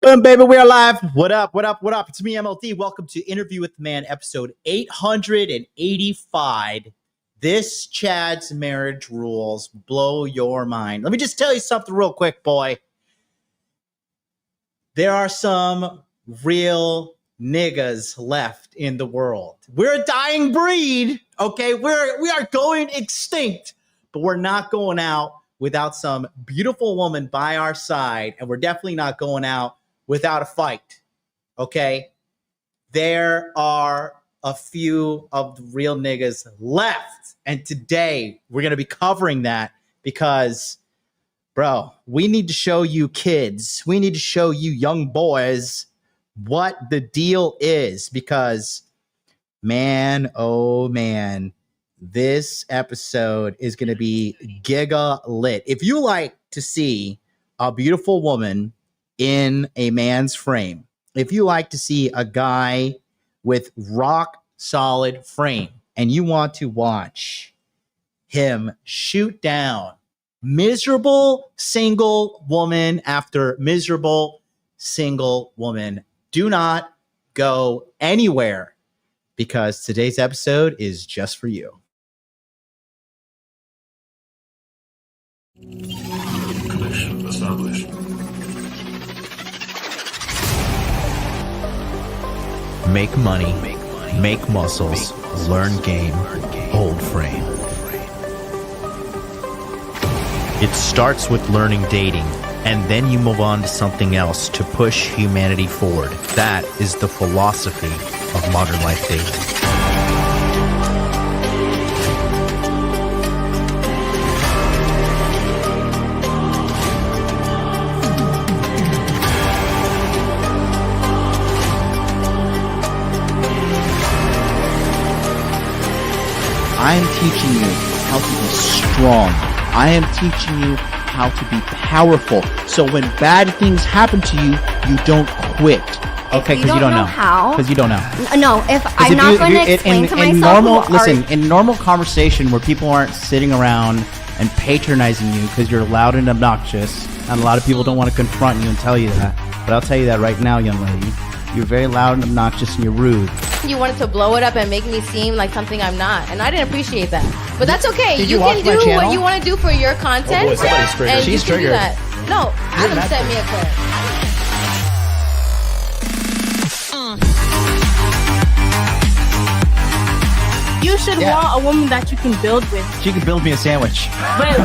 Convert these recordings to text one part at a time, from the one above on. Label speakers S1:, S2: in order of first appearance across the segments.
S1: Boom, baby, we are live. What up, what up, what up? It's me, MLD. Welcome to Interview with the Man, episode 885. This Chad's marriage rules blow your mind. Let me just tell you something real quick, boy. There are some real niggas left in the world. We're a dying breed, okay? We are going extinct, but we're not going out without some beautiful woman by our side, and we're definitely not going out without a fight, okay? There are a few of the real niggas left, and today we're going to be covering that because, bro, we need to show you kids, we need to show you young boys what the deal is because, man, oh man, this episode is going to be giga lit. If you like to see a beautiful woman in a man's frame, if you like to see a guy with rock solid frame and you want to watch him shoot down miserable single woman after miserable single woman, do not go anywhere because today's episode is just for you.
S2: Connection established.
S3: Make money, make muscles, learn game, hold frame. It starts with learning dating, and then you move on to something else to push humanity forward. That is the philosophy of modern life dating.
S4: I am teaching you how to be strong. I am teaching you how to be powerful. So when bad things happen to you, you don't quit.
S1: Okay, because you don't know
S5: how.
S1: Because you don't know.
S5: No, if I'm not going to explain to myself.
S1: In normal conversation where people aren't sitting around and patronizing you because you're loud and obnoxious, and a lot of people don't want to confront you and tell you that. But I'll tell you that right now, young lady. You're very loud and obnoxious and you're rude.
S5: You wanted to blow it up and make me seem like something I'm not, and I didn't appreciate that. But that's okay.
S1: Did
S5: you
S1: you
S5: can
S1: watch my
S5: do
S1: channel?
S5: what you want to do for your content.
S2: Oh boy, somebody's triggered.
S5: And
S1: She's
S5: you can do
S1: triggered.
S5: that. No, Adam sent me a clip.
S6: You should want a woman that you can build with.
S1: She could build me a sandwich.
S6: But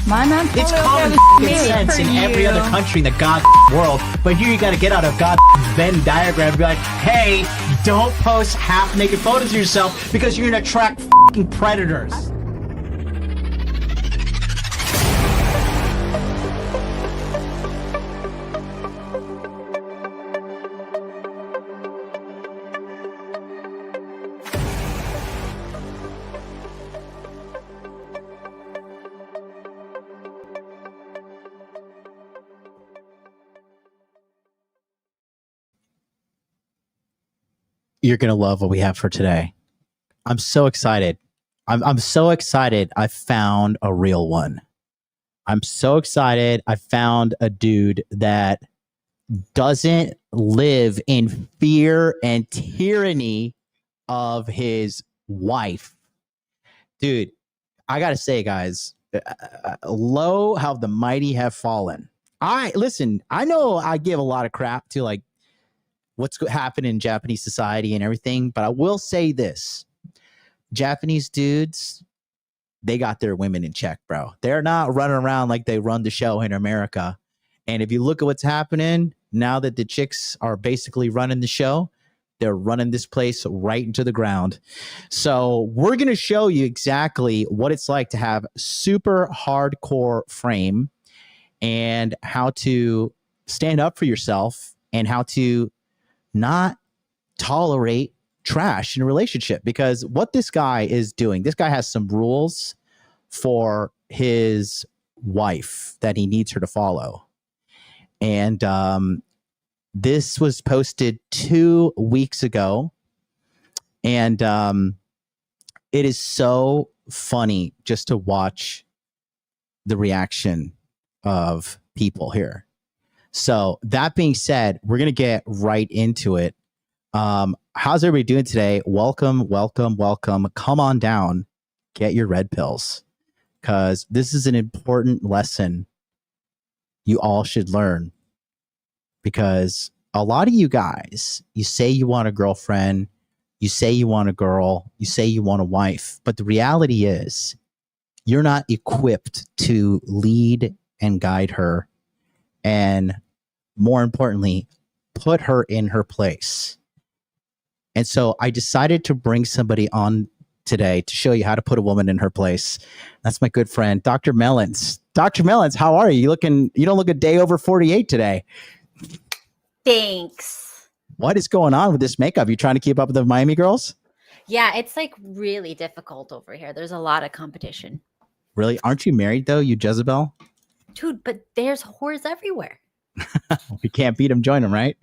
S6: my man,
S1: It's common sense in every other country in the god world, but here you got to get out of god Venn diagram and be like, hey, don't post half-naked photos of yourself because you're going to attract fucking predators. You're going to love what we have for today. I'm so excited. I'm so excited I found a real one. I'm so excited I found a dude that doesn't live in fear and tyranny of his wife. Dude, I got to say, guys, lo how the mighty have fallen. Listen, I know I give a lot of crap to like what's happening in Japanese society and everything. But I will say this. Japanese dudes, they got their women in check, bro. They're not running around like they run the show in America. And if you look at what's happening, now that the chicks are basically running the show, they're running this place right into the ground. So we're going to show you exactly what it's like to have super hardcore frame and how to stand up for yourself and how to not tolerate trash in a relationship. Because what this guy is doing, this guy has some rules for his wife that he needs her to follow. And this was posted 2 weeks ago. And it is so funny just to watch the reaction of people here. So that being said, we're gonna get right into it. How's everybody doing today? Welcome. Come on down, get your red pills, because this is an important lesson you all should learn. Because a lot of you guys, you say you want a girlfriend, you say you want a girl, you say you want a wife, but the reality is you're not equipped to lead and guide her, and more importantly, put her in her place. And so I decided to bring somebody on today to show you how to put a woman in her place. That's my good friend, Dr. Melons. Dr. Melons, how are you? You don't look a day over 48 today.
S7: Thanks.
S1: What is going on with this makeup? You trying to keep up with the Miami girls?
S7: Yeah, it's like really difficult over here. There's a lot of competition.
S1: Really? Aren't you married though, you Jezebel?
S7: Dude, but there's whores everywhere.
S1: If you can't beat them, join them, right?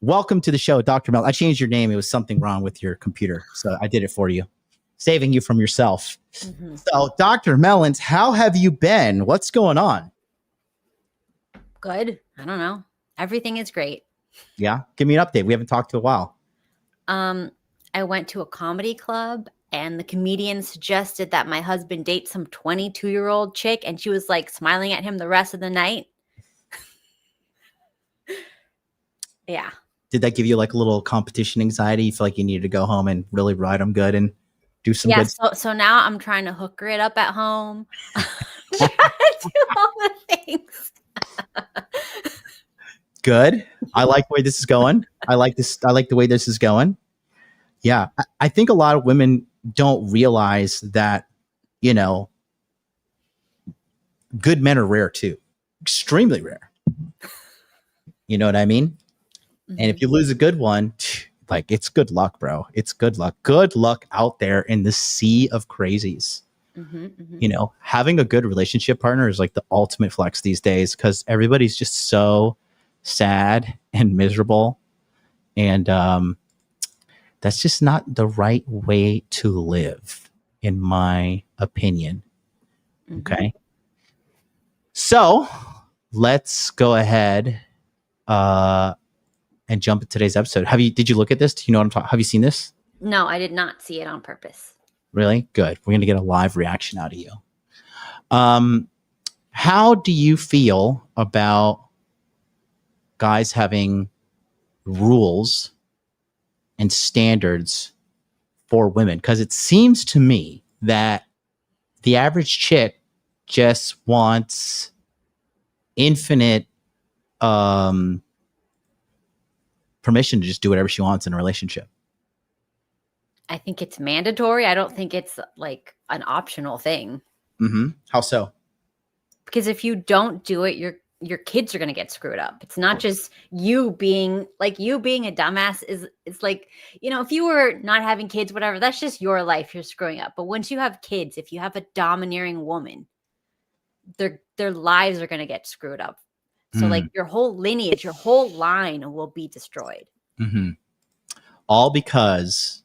S1: Welcome to the show, Dr. Mel. I changed your name. It was something wrong with your computer, so I did it for you, saving you from yourself.
S7: Mm-hmm.
S1: So, Dr. Melons, how have you been? What's going on?
S7: Good. I don't know. Everything is great.
S1: Yeah? Give me an update. We haven't talked to a while.
S7: I went to a comedy club and the comedian suggested that my husband date some 22-year-old chick, and she was like smiling at him the rest of the night. Yeah.
S1: Did that give you like a little competition anxiety? You feel like you needed to go home and really ride them good and do some good?
S7: So now I'm trying to hook it up at home. Do all the things.
S1: Good. I like the way this is going. I like the way this is going. Yeah. I think a lot of women don't realize that, good men are rare too. Extremely rare. You know what I mean? And if you lose a good one, like, it's good luck, bro. It's good luck. Good luck out there in the sea of crazies. Having a good relationship partner is like the ultimate flex these days, because everybody's just so sad and miserable. And that's just not the right way to live, in my opinion. Okay. So let's go ahead and jump into today's episode. Did you look at this? Do you know what I'm talking? Have you seen this?
S7: No, I did not see it on purpose.
S1: Really? Good. We're going to get a live reaction out of you. How do you feel about guys having rules and standards for women? Because it seems to me that the average chick just wants infinite permission to just do whatever she wants in a relationship.
S7: I think it's mandatory. I don't think it's like an optional thing.
S1: How so?
S7: Because if you don't do it, your kids are going to get screwed up. It's not just you being a dumbass. It's like, if you were not having kids, whatever, that's just your life. You're screwing up. But once you have kids, if you have a domineering woman, their lives are going to get screwed up. So like your whole lineage, your whole line will be destroyed.
S1: All because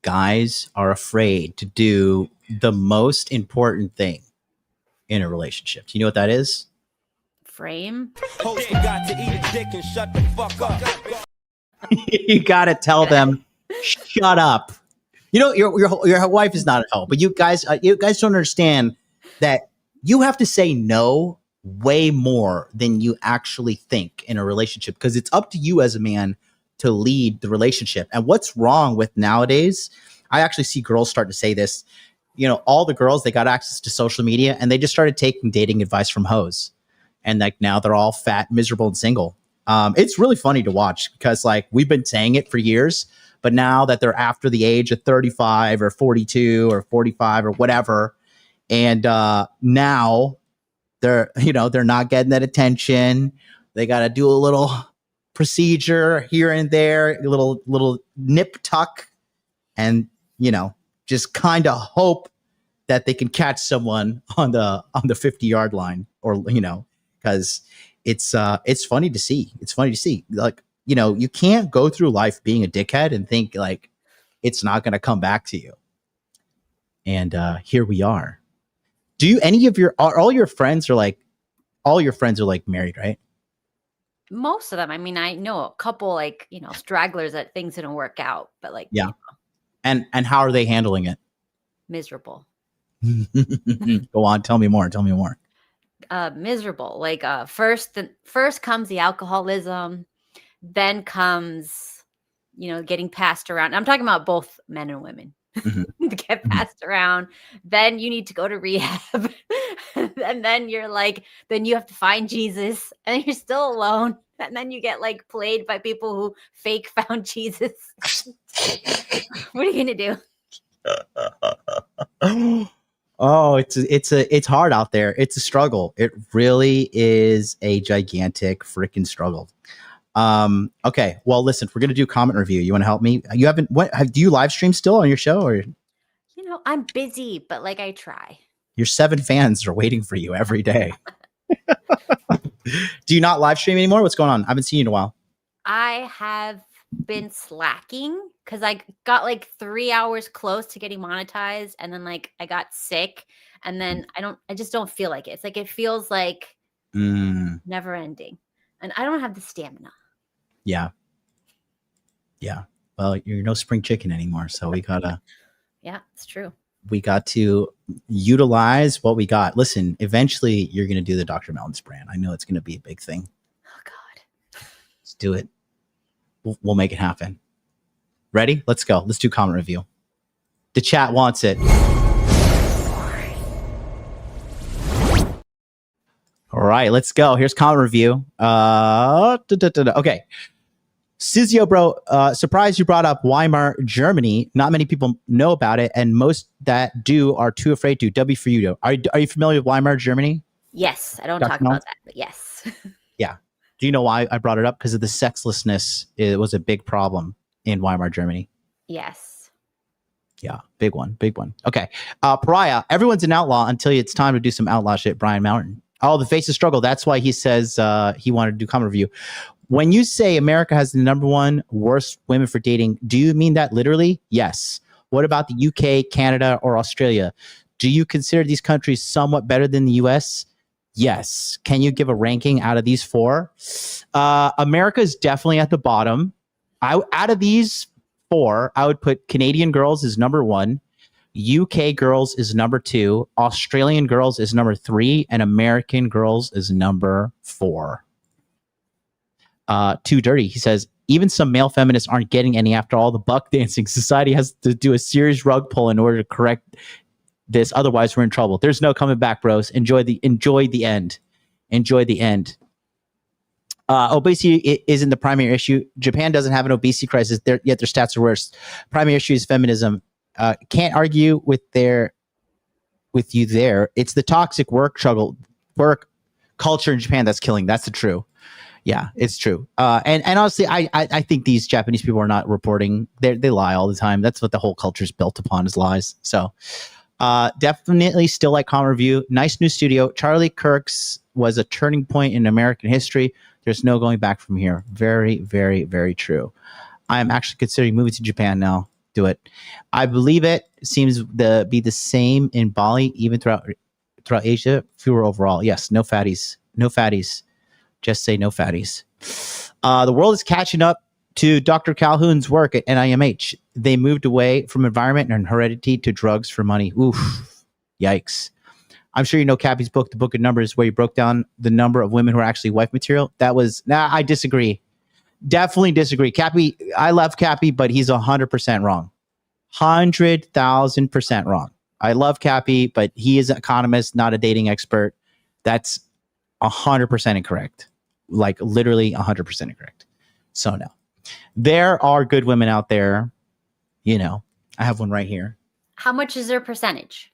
S1: guys are afraid to do the most important thing in a relationship. Do you know what that is?
S7: Frame.
S8: Host got to eat a dick and shut the fuck up.
S1: You got to tell them, shut up. Your wife is not at home, but you guys don't understand that you have to say no way more than you actually think in a relationship, because it's up to you as a man to lead the relationship. And what's wrong with nowadays, I actually see girls start to say this, all the girls, they got access to social media and they just started taking dating advice from hoes. And like now they're all fat, miserable, and single. It's really funny to watch, because like we've been saying it for years, but now that they're after the age of 35 or 42 or 45 or whatever, and now they're not getting that attention. They got to do a little procedure here and there, a little nip tuck, and just kind of hope that they can catch someone on the 50-yard line, or because it's funny to see. It's funny to see. Like, you can't go through life being a dickhead and think like it's not going to come back to you. And here we are. Do you, are all your friends are like, all your friends are like married, right?
S7: Most of them. I mean, I know a couple like, stragglers that things didn't work out, but like,
S1: Yeah. And how are they handling it?
S7: miserable.
S1: Go on, tell me more.
S7: Miserable. Like first comes the alcoholism, then comes, getting passed around. I'm talking about both men and women. To get passed around, then you need to go to rehab, and then you're like, then you have to find Jesus, and you're still alone, and then you get like played by people who fake found Jesus. What are you gonna do?
S1: Oh, it's hard out there. It's a struggle. It really is a gigantic freaking struggle. Okay. Well, listen, we're going to do comment review. You want to help me? You haven't, do you live stream still on your show, or
S7: I'm busy, but like I try.
S1: your 7 fans are waiting for you every day? Do you not live stream anymore? What's going on? I haven't seen you in a while.
S7: I have been slacking because I got like 3 hours close to getting monetized, and then like I got sick, and then I just don't feel like it. It's like, it feels like never ending, and I don't have the stamina.
S1: Yeah. Well, you're no spring chicken anymore, so we gotta.
S7: Yeah, it's true.
S1: We got to utilize what we got. Listen, eventually you're gonna do the Dr. Melons brand. I know it's gonna be a big thing.
S7: Oh God.
S1: Let's do it. We'll make it happen. Ready? Let's go. Let's do comment review. The chat wants it. All right, let's go. Here's comment review. Okay. Sizio, bro, surprised you brought up Weimar, Germany. Not many people know about it, and most that do are too afraid to. W for you, though. Are you familiar with Weimar, Germany?
S7: Yes, I don't
S1: Dr.
S7: talk
S1: Melons?
S7: about that, but yes.
S1: Yeah. Do you know why I brought it up? Because of the sexlessness. It was a big problem in Weimar, Germany.
S7: Yes.
S1: Yeah, big one. Okay. Pariah, everyone's an outlaw until it's time to do some outlaw shit. Brian Mountain. Oh, the face of struggle. That's why he says he wanted to do comment review. When you say America has the #1 worst women for dating, do you mean that literally? Yes. What about the UK, Canada, or Australia? Do you consider these countries somewhat better than the US? Yes. Can you give a ranking out of these 4? America is definitely at the bottom. Out of these 4, I would put Canadian girls as #1, UK girls is #2, Australian girls is #3, and American girls is #4. Too dirty. He says, even some male feminists aren't getting any after all the buck dancing. Society has to do a serious rug pull in order to correct this. Otherwise, we're in trouble. There's no coming back, bros. Enjoy the end. Obesity isn't the primary issue. Japan doesn't have an obesity crisis, yet their stats are worse. Primary issue is feminism. Can't argue with you there. It's the toxic work culture in Japan that's killing. That's the true. Yeah, it's true. And honestly, I think these Japanese people are not reporting. They lie all the time. That's what the whole culture is built upon, is lies. So definitely still like comment review. Nice new studio. Charlie Kirk's was a turning point in American history. There's no going back from here. Very, very, very true. I'm actually considering moving to Japan now. Do it. I believe it seems to be the same in Bali, even throughout Asia. Fewer overall. Yes, no fatties. No fatties. Just say no fatties. The world is catching up to Dr. Calhoun's work at NIMH. They moved away from environment and heredity to drugs for money. Oof. Yikes. I'm sure you know Cappy's book, The Book of Numbers, where he broke down the number of women who are actually wife material. I disagree. Definitely disagree. Cappy, I love Cappy, but he's 100% wrong. 100,000% wrong. I love Cappy, but he is an economist, not a dating expert. That's 100% incorrect. Like literally 100% incorrect. So no. There are good women out there. I have one right here.
S7: How much is their percentage?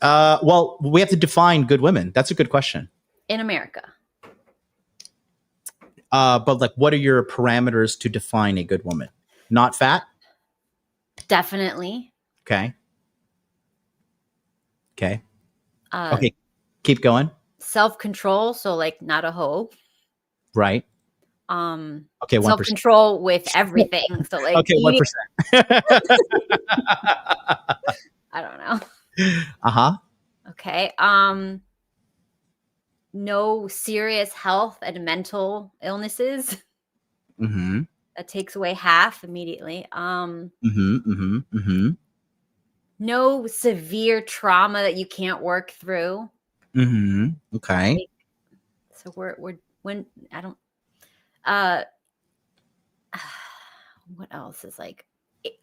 S1: Well, we have to define good women. That's a good question.
S7: In America.
S1: But like, what are your parameters to define a good woman? Not fat?
S7: Definitely.
S1: Okay. Okay. Keep going.
S7: Self-control. So like not a hoe.
S1: Right. Okay. 1%.
S7: Self-control with everything. So like,
S1: okay. 1%.
S7: I don't know.
S1: Uh-huh.
S7: Okay. no serious health and mental illnesses.
S1: Mm-hmm.
S7: That takes away half immediately.
S1: Mm-hmm. Mm-hmm. Mm-hmm.
S7: No severe trauma that you can't work through.
S1: Mm-hmm. Okay.
S7: Like, so we're when I don't uh what else is like,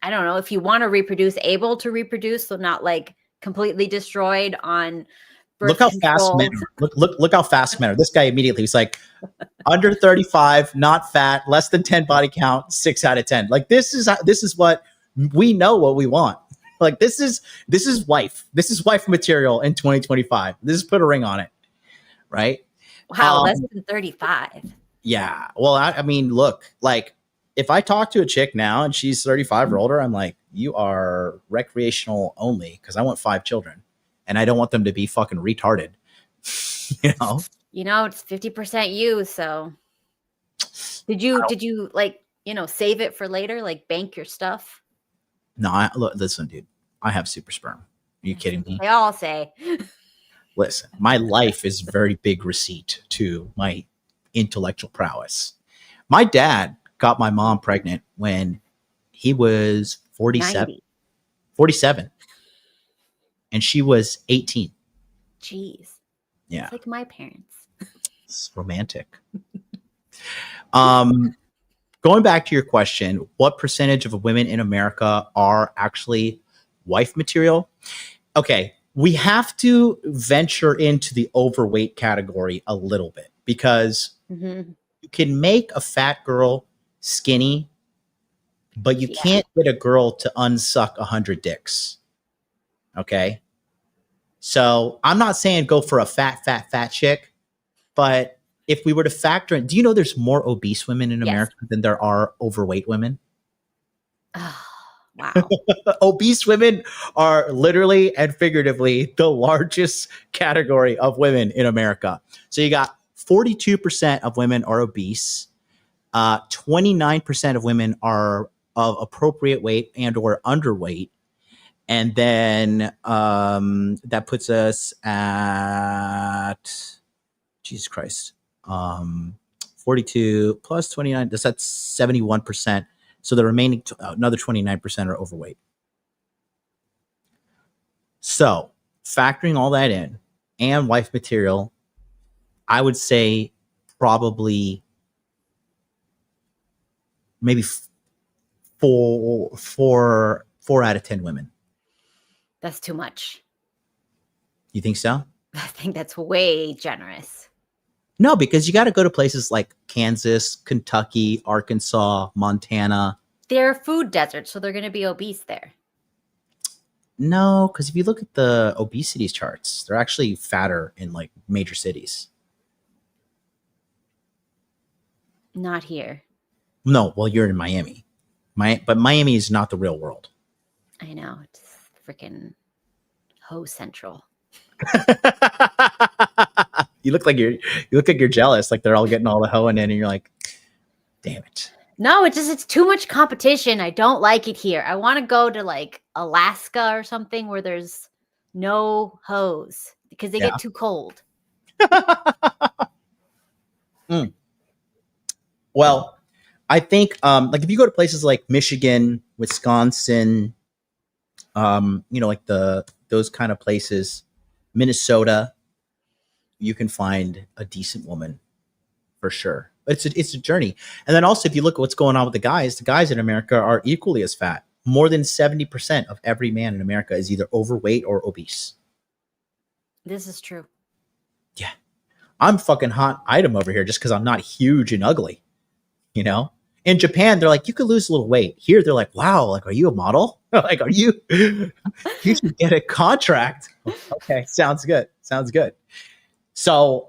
S7: I don't know, if you want to reproduce, able to reproduce, so not like completely destroyed on birth
S1: Look how fast
S7: control.
S1: men are. Look how fast men are. This guy immediately was like, under 35, not fat, less than 10 body count, 6 out of 10. Like this is what we know what we want. Like this is wife. This is wife material in 2025. This is put a ring on it. Right?
S7: Wow, less than 35.
S1: Yeah. Well, I mean, look, like if I talk to a chick now and she's 35 or older, I'm like, you are recreational only because I want 5 children and I don't want them to be fucking retarded. You know?
S7: You know, it's 50% you, so did you like, save it for later, like bank your stuff?
S1: No, look, listen, dude, I have super sperm. Are you kidding me?
S7: They all say.
S1: Listen, my life is very big receipt to my intellectual prowess. My dad got my mom pregnant when he was 47, and she was 18.
S7: Jeez.
S1: Yeah.
S7: It's like my parents.
S1: It's romantic. Going back to your question, what percentage of women in America are actually wife material? Okay, we have to venture into the overweight category a little bit because you can make a fat girl skinny, but you can't get a girl to unsuck 100 dicks. Okay? So I'm not saying go for a fat chick, but if we were to factor in, do you know there's more obese women in America than there are overweight women?
S7: Oh, wow.
S1: Obese women are literally and figuratively the largest category of women in America. So you got 42% of women are obese. 29% of women are of appropriate weight and or underweight. And then that puts us at, Jesus Christ, 42 plus 29, that's 71%. So the remaining another 29% are overweight. So factoring all that in and wife material, I would say probably maybe four out of 10 women.
S7: That's too much.
S1: You think so?
S7: I think that's way generous.
S1: No, because you got to go to places like Kansas, Kentucky, Arkansas, Montana.
S7: They're food deserts, so they're going to be obese there.
S1: No, because if you look at the obesity charts, they're actually fatter in like major cities.
S7: Not here.
S1: No, well, you're in Miami. But Miami is not the real world.
S7: I know. It's freaking hoe central.
S1: You look like you're jealous, like they're all getting all the hoeing in, and you're like, damn it.
S7: No, it's too much competition. I don't like it here. I want to go to like Alaska or something where there's no hoes because they get too cold.
S1: Well, I think like if you go to places like Michigan, Wisconsin, like those kind of places, Minnesota, you can find a decent woman for sure. It's a journey. And then also if you look at what's going on with the guys in America are equally as fat. More than 70% of every man in America is either overweight or obese.
S7: This is true.
S1: Yeah. I'm fucking hot item over here just because I'm not huge and ugly. You know? In Japan, they're like, you could lose a little weight. Here, they're like, wow, like, are you a model? Like, you should get a contract. Okay, sounds good. So,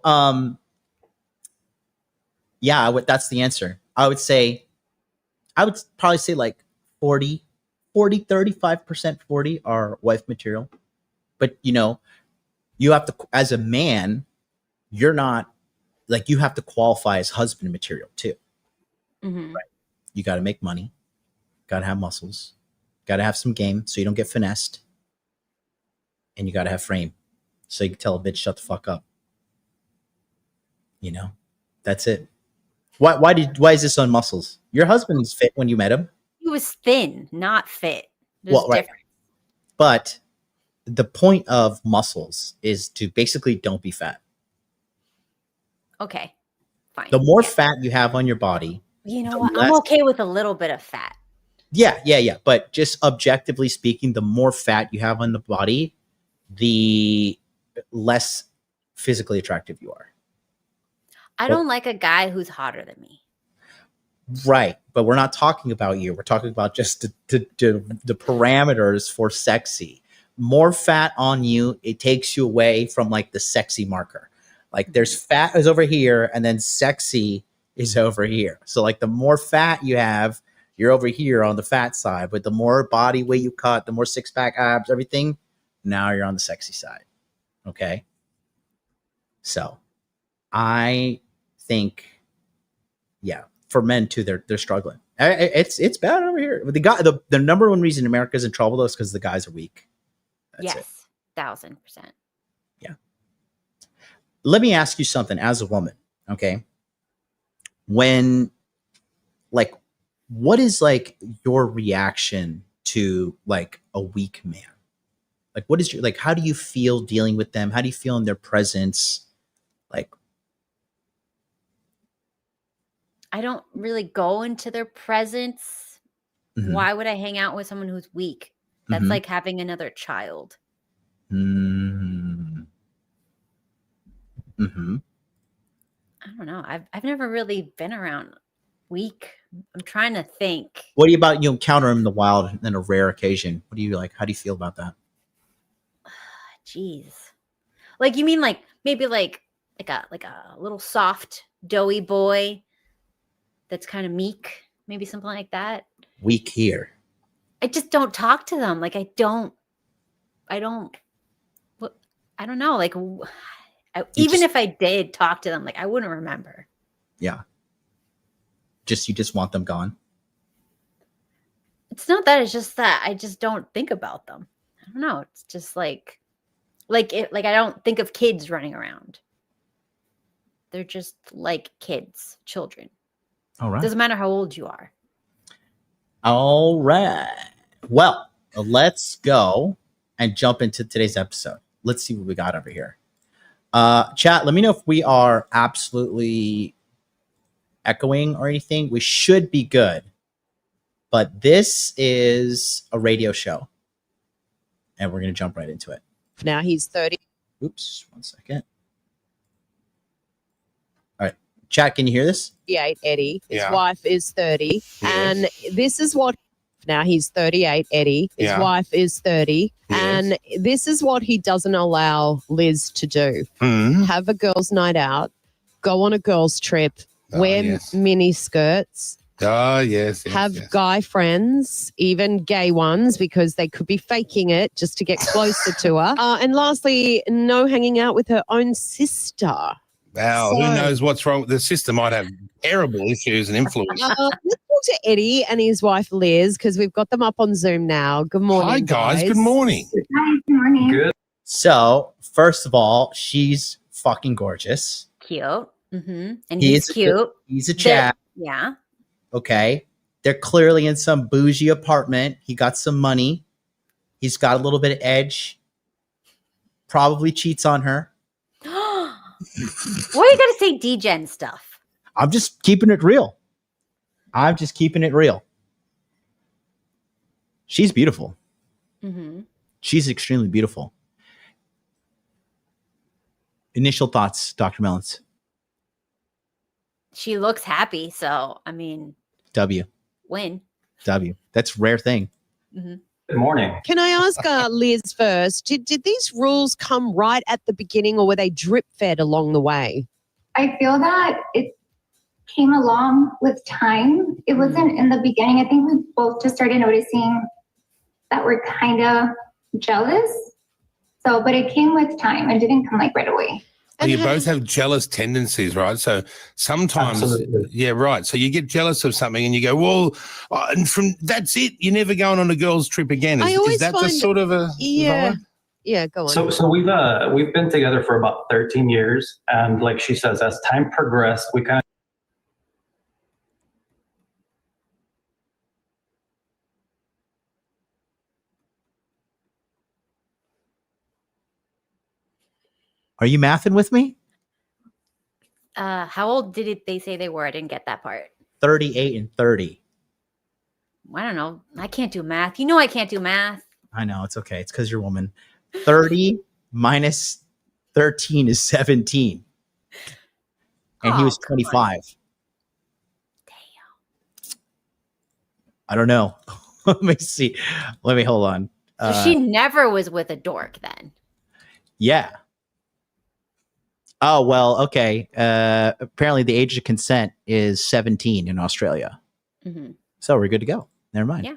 S1: yeah, that's the answer. I would probably say like 35% 40 are wife material. But, you have to, as a man, you're not, like, you have to qualify as husband material too.
S7: Mm-hmm.
S1: Right. You got to make money, got to have muscles, got to have some game so you don't get finessed, and you got to have frame so you can tell a bitch shut the fuck up. You know, that's it. Why is this on muscles? Your husband was fit when you met him.
S7: He was thin, not fit. There's
S1: Well, right.
S7: difference.
S1: But the point of muscles is to basically don't be fat.
S7: Okay, fine.
S1: The more fat you have on your body,
S7: You know
S1: the
S7: what?
S1: less-
S7: I'm okay with a little bit of fat.
S1: Yeah. But just objectively speaking, the more fat you have on the body, the less physically attractive you are.
S7: I don't like a guy who's hotter than me.
S1: Right. But we're not talking about you. We're talking about just the parameters for sexy. More fat on you, it takes you away from like the sexy marker. Like there's fat is over here and then sexy is over here. So like the more fat you have, you're over here on the fat side, but the more body weight you cut, the more six pack abs, everything, now you're on the sexy side. Okay. So I think, yeah, for men too, they're struggling. It's bad over here. But the number one reason America's in trouble though is because the guys are weak. That's it.
S7: Yes, 1000%.
S1: Let me ask you something as a woman, okay? When, like, what is like your reaction to like a weak man? Like, what is your, like, how do you feel dealing with them? How do you feel in their presence? Like,
S7: I don't really go into their presence.
S1: mhm,
S7: Why would I hang out with someone who's weak? That's
S1: mhm.
S7: like having another child.
S1: Mhm.
S7: I don't know. I've never really been around weak. I'm trying to think.
S1: What do you about, you encounter him in the wild on a rare occasion? What do you like? How do you feel about that?
S7: Jeez. Like you mean like maybe like a little soft, doughy boy that's kind of meek, maybe something like that.
S1: Weak here.
S7: I just don't talk to them. Like I don't know. Like even
S1: just-
S7: if I did talk to them, like I wouldn't remember.
S1: Yeah. You just want them gone.
S7: It's not that. It's just that I just don't think about them. I don't know. It's just like I don't think of kids running around. They're just like kids, children.
S1: All right.
S7: Doesn't matter how old you are.
S1: All right. Well, let's go and jump into today's episode. Let's see what we got over here. Chat, let me know if we are absolutely echoing or anything. We should be good. But this is a radio show. And we're going to jump right into it.
S9: Now he's 30.
S1: Oops, 1 second. All right. Chat, can you hear this?
S9: 38, Eddie. His
S2: Yeah.
S9: wife is 30.
S2: Yes.
S9: And this is what now he's 38, Eddie. His
S2: Yeah.
S9: wife is 30.
S2: Yes.
S9: And this is what he doesn't allow Liz to do.
S2: Hmm.
S9: Have a girls' night out, go on a girls' trip,
S2: Oh,
S9: wear
S2: yes.
S9: mini skirts,
S2: Oh, yes.
S9: have
S2: yes.
S9: guy friends, even gay ones, because they could be faking it just to get closer to her. And lastly, no hanging out with her own sister.
S2: Wow,
S9: So-
S2: who knows what's wrong? The system might have terrible issues and influence.
S9: Let's talk to Eddie and his wife Liz because we've got them up on Zoom now. Good morning,
S2: Hi, guys. Good morning.
S10: Hi, good morning.
S2: Good.
S1: So, first of all, she's fucking gorgeous.
S7: Cute. Mm-hmm. And
S1: He
S7: he's
S1: is a
S7: cute.
S1: He's a chat.
S7: Yeah.
S1: Okay. They're clearly in some bougie apartment. He got some money. He's got a little bit of edge. Probably cheats on her.
S7: Why you gotta say D-Gen stuff?
S1: I'm just keeping it real. She's beautiful.
S7: Mm-hmm.
S1: She's extremely beautiful. Initial thoughts, Dr. Melons.
S7: She looks happy, so I mean,
S1: W.
S7: win.
S1: W. That's a rare thing.
S7: Mm-hmm.
S11: Good morning.
S9: Can I ask Liz first? Did these rules come right at the beginning or were they drip fed along the way?
S10: I feel that it came along with time. It wasn't in the beginning. I think we both just started noticing that we're kind of jealous. So, but it came with time. It didn't come like right away.
S2: Well, you both have jealous tendencies, right? So sometimes,
S11: Absolutely.
S2: yeah, right. So you get jealous of something and you go, well, and from that's it. You're never going on a girls' trip again.
S9: I
S2: Is
S9: always
S2: that the
S9: find-
S2: sort of a
S9: Yeah.
S2: vibe?
S9: Yeah, go on.
S11: So we've been together for about 13 years, and like she says, as time progressed, we kind of.
S1: Are you mathing with me?
S7: How old did they say they were? I didn't get that part.
S1: 38 and 30.
S7: I don't know. I can't do math. You know I can't do math.
S1: I know, it's okay. It's because you're a woman. 30 minus 13 is 17. And he was 25.
S7: Damn.
S1: I don't know. Let me see. Let me hold on.
S7: So she never was with a dork then.
S1: Yeah. Oh, well, okay. Apparently the age of consent is 17 in Australia.
S7: Mm-hmm.
S1: So we're good to go. Never mind.
S7: Yeah.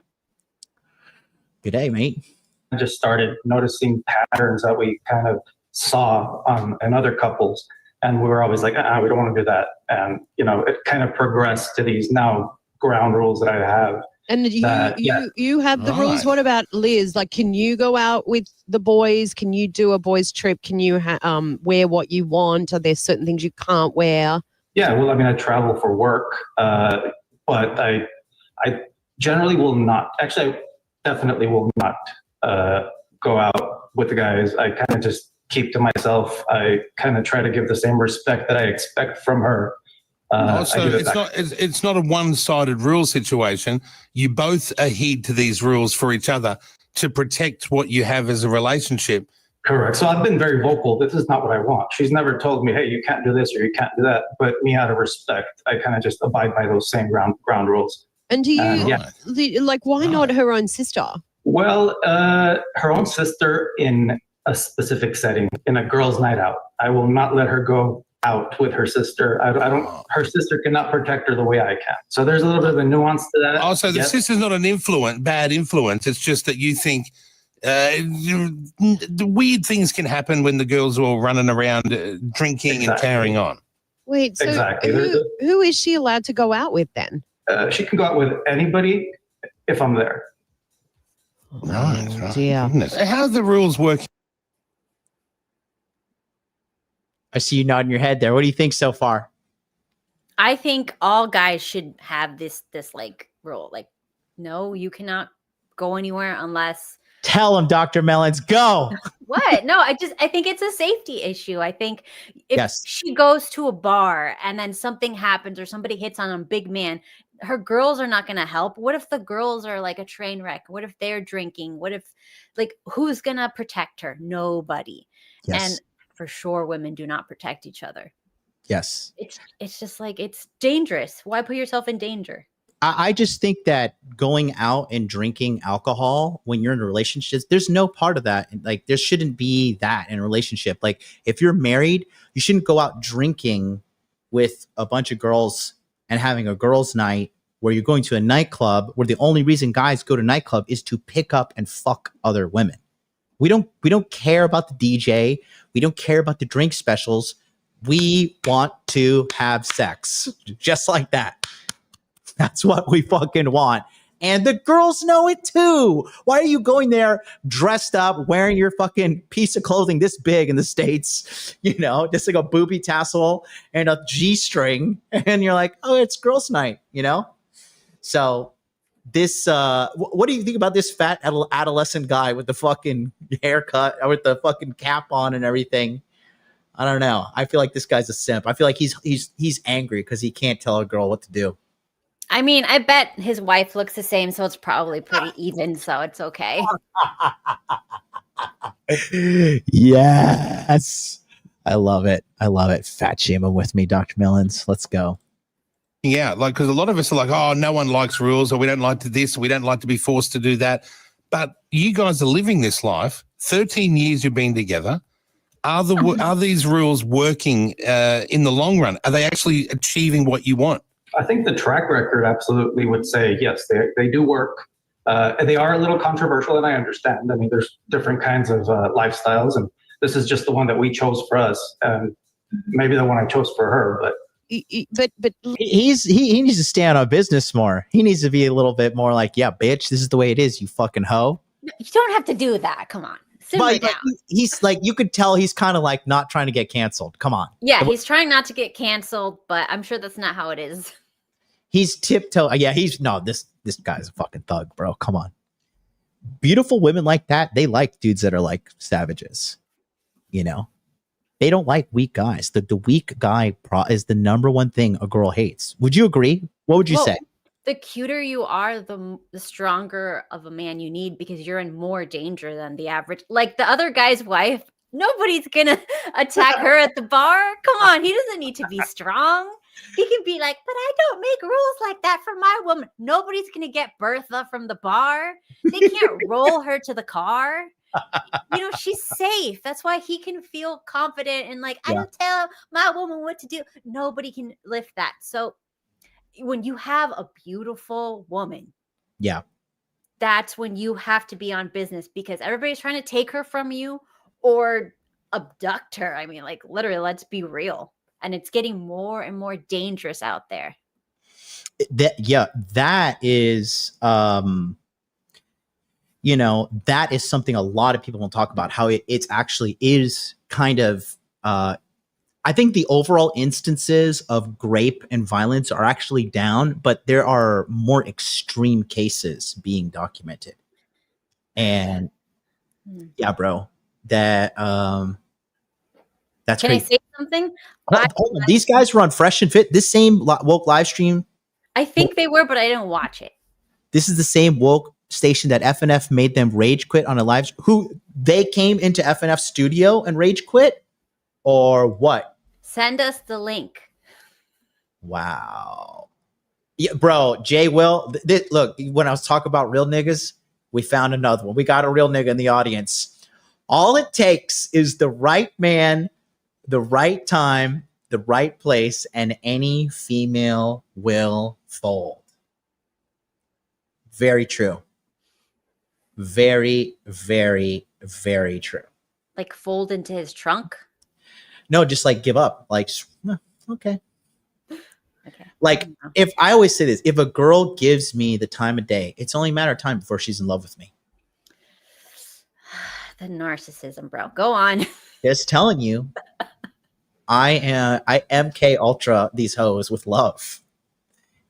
S1: Good day, mate.
S11: I just started noticing patterns that we kind of saw in other couples. And we were always like, we don't want to do that. And, it kind of progressed to these now ground rules that I have.
S9: And you have the rules. What about Liz? Like, can you go out with the boys? Can you do a boys trip? Can you wear what you want? Are there certain things you can't wear?
S11: Yeah, well, I travel for work, but I generally will not. Actually, I definitely will not go out with the guys. I kind of just keep to myself. I kind of try to give the same respect that I expect from her.
S2: Also, it's not a one-sided rule situation. You both adhere to these rules for each other to protect what you have as a relationship.
S11: Correct. So I've been very vocal. This is not what I want. She's never told me, hey, you can't do this or you can't do that. But me, out of respect, I kind of just abide by those same ground rules.
S9: And do you why not her own sister?
S11: Well, her own sister in a specific setting, in a girls' night out. I will not let her go out with her sister. I don't. Her sister cannot protect her the way I can. So there's a little bit of a nuance to that.
S2: Also, the sister's not an bad influence. It's just that you think the weird things can happen when the girls are all running around drinking and carrying on.
S9: Wait, so who is she allowed to go out with then?
S11: She can go out with anybody if I'm there.
S2: Right.
S9: Dear.
S2: How's the rules working?
S1: I see you nodding your head there. What do you think so far?
S7: I think all guys should have this like rule. Like, no, you cannot go anywhere unless.
S1: Tell him, Dr. Melons, go.
S7: What? No, I think it's a safety issue. I think if she goes to a bar and then something happens or somebody hits on a big man, her girls are not going to help. What if the girls are like a train wreck? What if they're drinking? What if, who's going to protect her? Nobody.
S1: Yes.
S7: And for sure, women do not protect each other.
S1: Yes.
S7: It's just it's dangerous. Why put yourself in danger?
S1: I just think that going out and drinking alcohol when you're in a relationship, there's no part of that. Like, there shouldn't be that in a relationship. Like, if you're married, you shouldn't go out drinking with a bunch of girls and having a girls' night where you're going to a nightclub where the only reason guys go to nightclub is to pick up and fuck other women. We don't care about the DJ. We don't care about the drink specials. We want to have sex just like that. That's what we fucking want. And the girls know it too. Why are you going there dressed up, wearing your fucking piece of clothing this big in the States, just like a booby tassel and a G-string. And you're like, oh, it's girls' night, So this, what do you think about this fat adolescent guy with the fucking haircut, or with the fucking cap on and everything? I don't know. I feel like this guy's a simp. I feel like he's angry because he can't tell a girl what to do.
S7: I mean, I bet his wife looks the same, so it's probably pretty even, so it's okay.
S1: Yes. I love it. Fat shame him with me, Dr. Melons. Let's go.
S2: Yeah, because a lot of us are like, oh, no one likes rules, or we don't like to this, or we don't like to be forced to do that. But you guys are living this life. 13 years you've been together. Are these rules working in the long run? Are they actually achieving what you want?
S11: I think the track record absolutely would say, yes, they do work. They are a little controversial, and I understand. I mean, there's different kinds of lifestyles, and this is just the one that we chose for us, and maybe the one I chose for her. But
S1: he needs to stand on business more. He needs to be a little bit more like, yeah, bitch, this is the way it is, you fucking hoe.
S7: You don't have to do that. Come on. Simmer
S1: But
S7: down.
S1: like, he's like, you could tell he's kind of like not trying to get canceled. Come on.
S7: Yeah, he's trying not to get canceled, but I'm sure that's not how it is.
S1: He's tiptoe. Yeah, this guy's a fucking thug, bro. Come on. Beautiful women like that, they like dudes that are like savages. You know, they don't like weak guys. The weak guy is the number one thing a girl hates. Would you agree? What would you say?
S7: The cuter you are, the stronger of a man you need, because you're in more danger than the average. Like the other guy's wife, nobody's gonna attack her at the bar. Come on, he doesn't need to be strong. He can be like, but I don't make rules like that for my woman. Nobody's gonna get Bertha from the bar. They can't roll her to the car. You know, she's safe. That's why he can feel confident and like, I don't tell my woman what to do. Nobody can lift that. So when you have a beautiful woman, that's when you have to be on business, because everybody's trying to take her from you or abduct her. I mean, like literally, let's be real. And it's getting more and more dangerous out there.
S1: That is you know, that is something a lot of people don't talk about, how it's actually is kind of I think the overall instances of rape and violence are actually down, but there are more extreme cases being documented. And yeah, bro, that's
S7: Can
S1: crazy.
S7: I say something?
S1: Hold on. These guys were on Fresh and Fit. This same woke live stream.
S7: I think they were, but I didn't watch it.
S1: This is the same woke station that FNF made them rage quit on a live. Who they came into FNF studio and rage quit, or what?
S7: Send us the link.
S1: Wow. Yeah, bro, Jay Will, look, when I was talking about real niggas, we found another one. We got a real nigga in the audience. All it takes is the right man, the right time, the right place, and any female will fold. Very true. Very, very, very true.
S7: Like fold into his trunk?
S1: No, just like give up. Like, okay. Like, if I always say this, if a girl gives me the time of day, it's only a matter of time before she's in love with me.
S7: The narcissism, bro. Go on.
S1: Just telling you, I MK Ultra these hoes with love.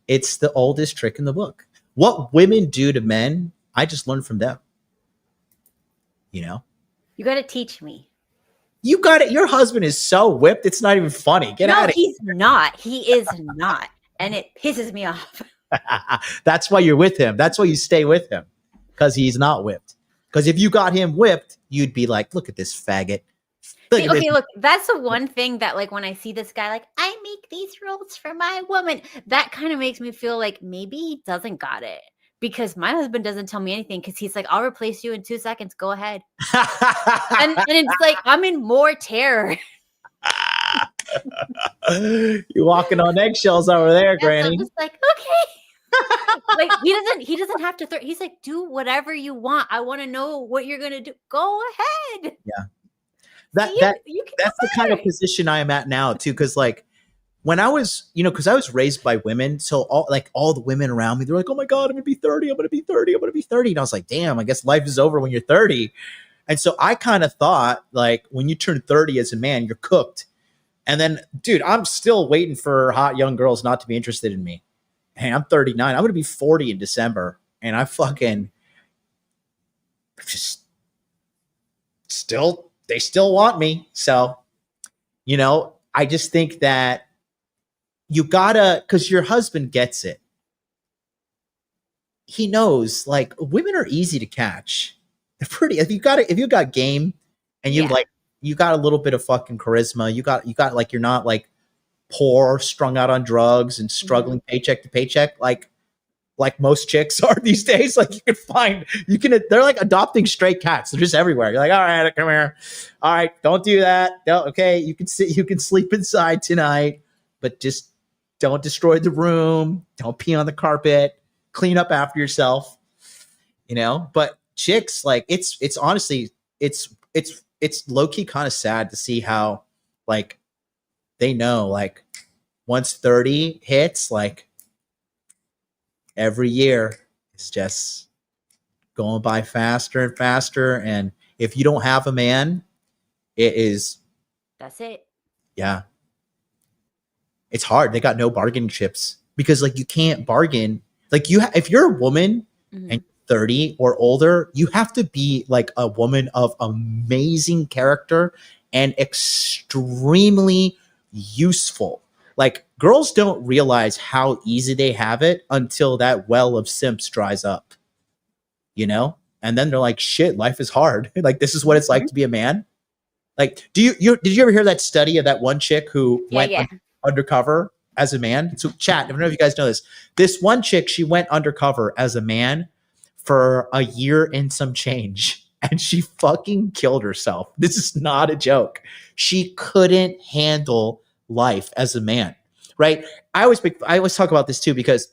S1: It's the oldest trick in the book. What women do to men, I just learned from them. You know?
S7: You got to teach me.
S1: You got it. Your husband is so whipped. It's not even funny. Get out of here.
S7: He's not. He is not. And it pisses me off.
S1: That's why you're with him. That's why you stay with him. Because he's not whipped. Because if you got him whipped, you'd be like, look at this faggot.
S7: Look, that's the one thing that, like, when I see this guy, like, I make these rules for my woman, that kind of makes me feel like maybe he doesn't got it. Because my husband doesn't tell me anything, because he's like, I'll replace you in 2 seconds. Go ahead. and it's like, I'm in more terror.
S1: You're walking on eggshells over there, Granny.
S7: I'm just like, okay. Like he doesn't have to. He's like, do whatever you want. I want to know what you're gonna do. Go ahead.
S1: Yeah. That's the kind of position I am at now too. Because like when I was, because I was raised by women, so all the women around me, they're like, oh my God, I'm gonna be 30. I'm gonna be 30. I'm gonna be 30. And I was like, damn, I guess life is over when you're 30. And so I kind of thought, like, when you turn 30 as a man, you're cooked. And then, dude, I'm still waiting for hot young girls not to be interested in me. Hey, I'm 39. I'm going to be 40 in December. And I fucking just they still want me. So, I just think that you gotta, because your husband gets it. He knows, like, women are easy to catch. They're pretty, if you got game and you you got a little bit of fucking charisma, you got like, you're not like poor, strung out on drugs and struggling paycheck to paycheck, like most chicks are these days. Like they're like adopting stray cats. They're just everywhere. You're like, all right, come here. All right, don't do that. No, okay, you can sleep inside tonight, but just don't destroy the room. Don't pee on the carpet. Clean up after yourself. But chicks, like, it's honestly, it's low-key kind of sad to see how, like, they know, like, once 30 hits, like, every year it's just going by faster and faster, and If you don't have a man, it is,
S7: That's it.
S1: yeah. It's hard. They got no bargaining chips because like you can't bargain. Like if you're a woman and 30 or older, you have to be like a woman of amazing character and extremely useful. Like girls don't realize how easy they have it until that well of simps dries up, you know? And then they're like, shit, life is hard. Like, this is what it's like to be a man. Like, did you ever hear that study of that one chick who went undercover as a man? So chat, I don't know if you guys know this. This one chick, she went undercover as a man for a year and some change. And she fucking killed herself. This is not a joke. She couldn't handle life as a man, right? I always talk about this too, because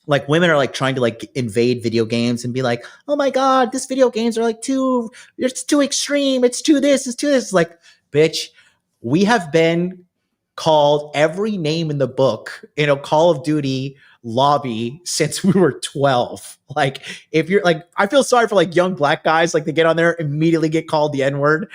S1: like women are like trying to like invade video games and be like, oh my God, this video games are like it's too extreme. It's too this, it's too this. It's like, bitch, we have been called every name in the book in a Call of Duty lobby since we were 12. Like if you're like, I feel sorry for like young black guys, like they get on there, immediately get called the N-word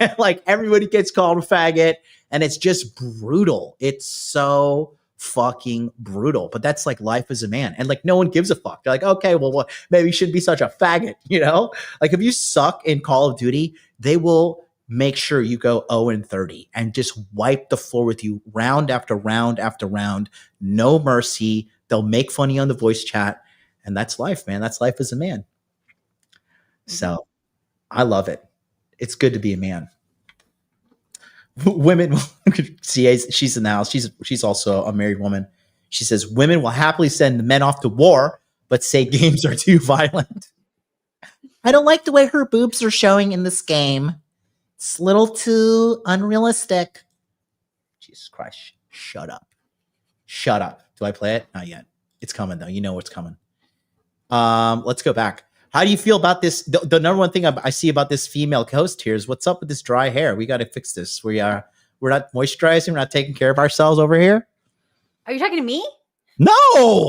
S1: and like everybody gets called a faggot and it's just brutal. It's so fucking brutal, but that's like life as a man. And like no one gives a fuck. They're like, okay, well maybe you shouldn't be such a faggot, you know? Like if you suck in Call of Duty, they will make sure you go 0-30 and just wipe the floor with you round after round after round. No mercy. They'll make funny on the voice chat. And that's life, man. That's life as a man. So I love it. It's good to be a man. Women, she's in the house. She's also a married woman. She says, women will happily send the men off to war, but say games are too violent. I don't like the way her boobs are showing in this game. It's a little too unrealistic. Jesus Christ. Shut up. Shut up. Do I play it? Not yet. It's coming though. You know what's coming. Let's go back. How do you feel about this? The number one thing I see about this female host here is what's up with this dry hair? We got to fix this. We're not moisturizing. We're not taking care of ourselves over here.
S7: Are you talking to me?
S1: No,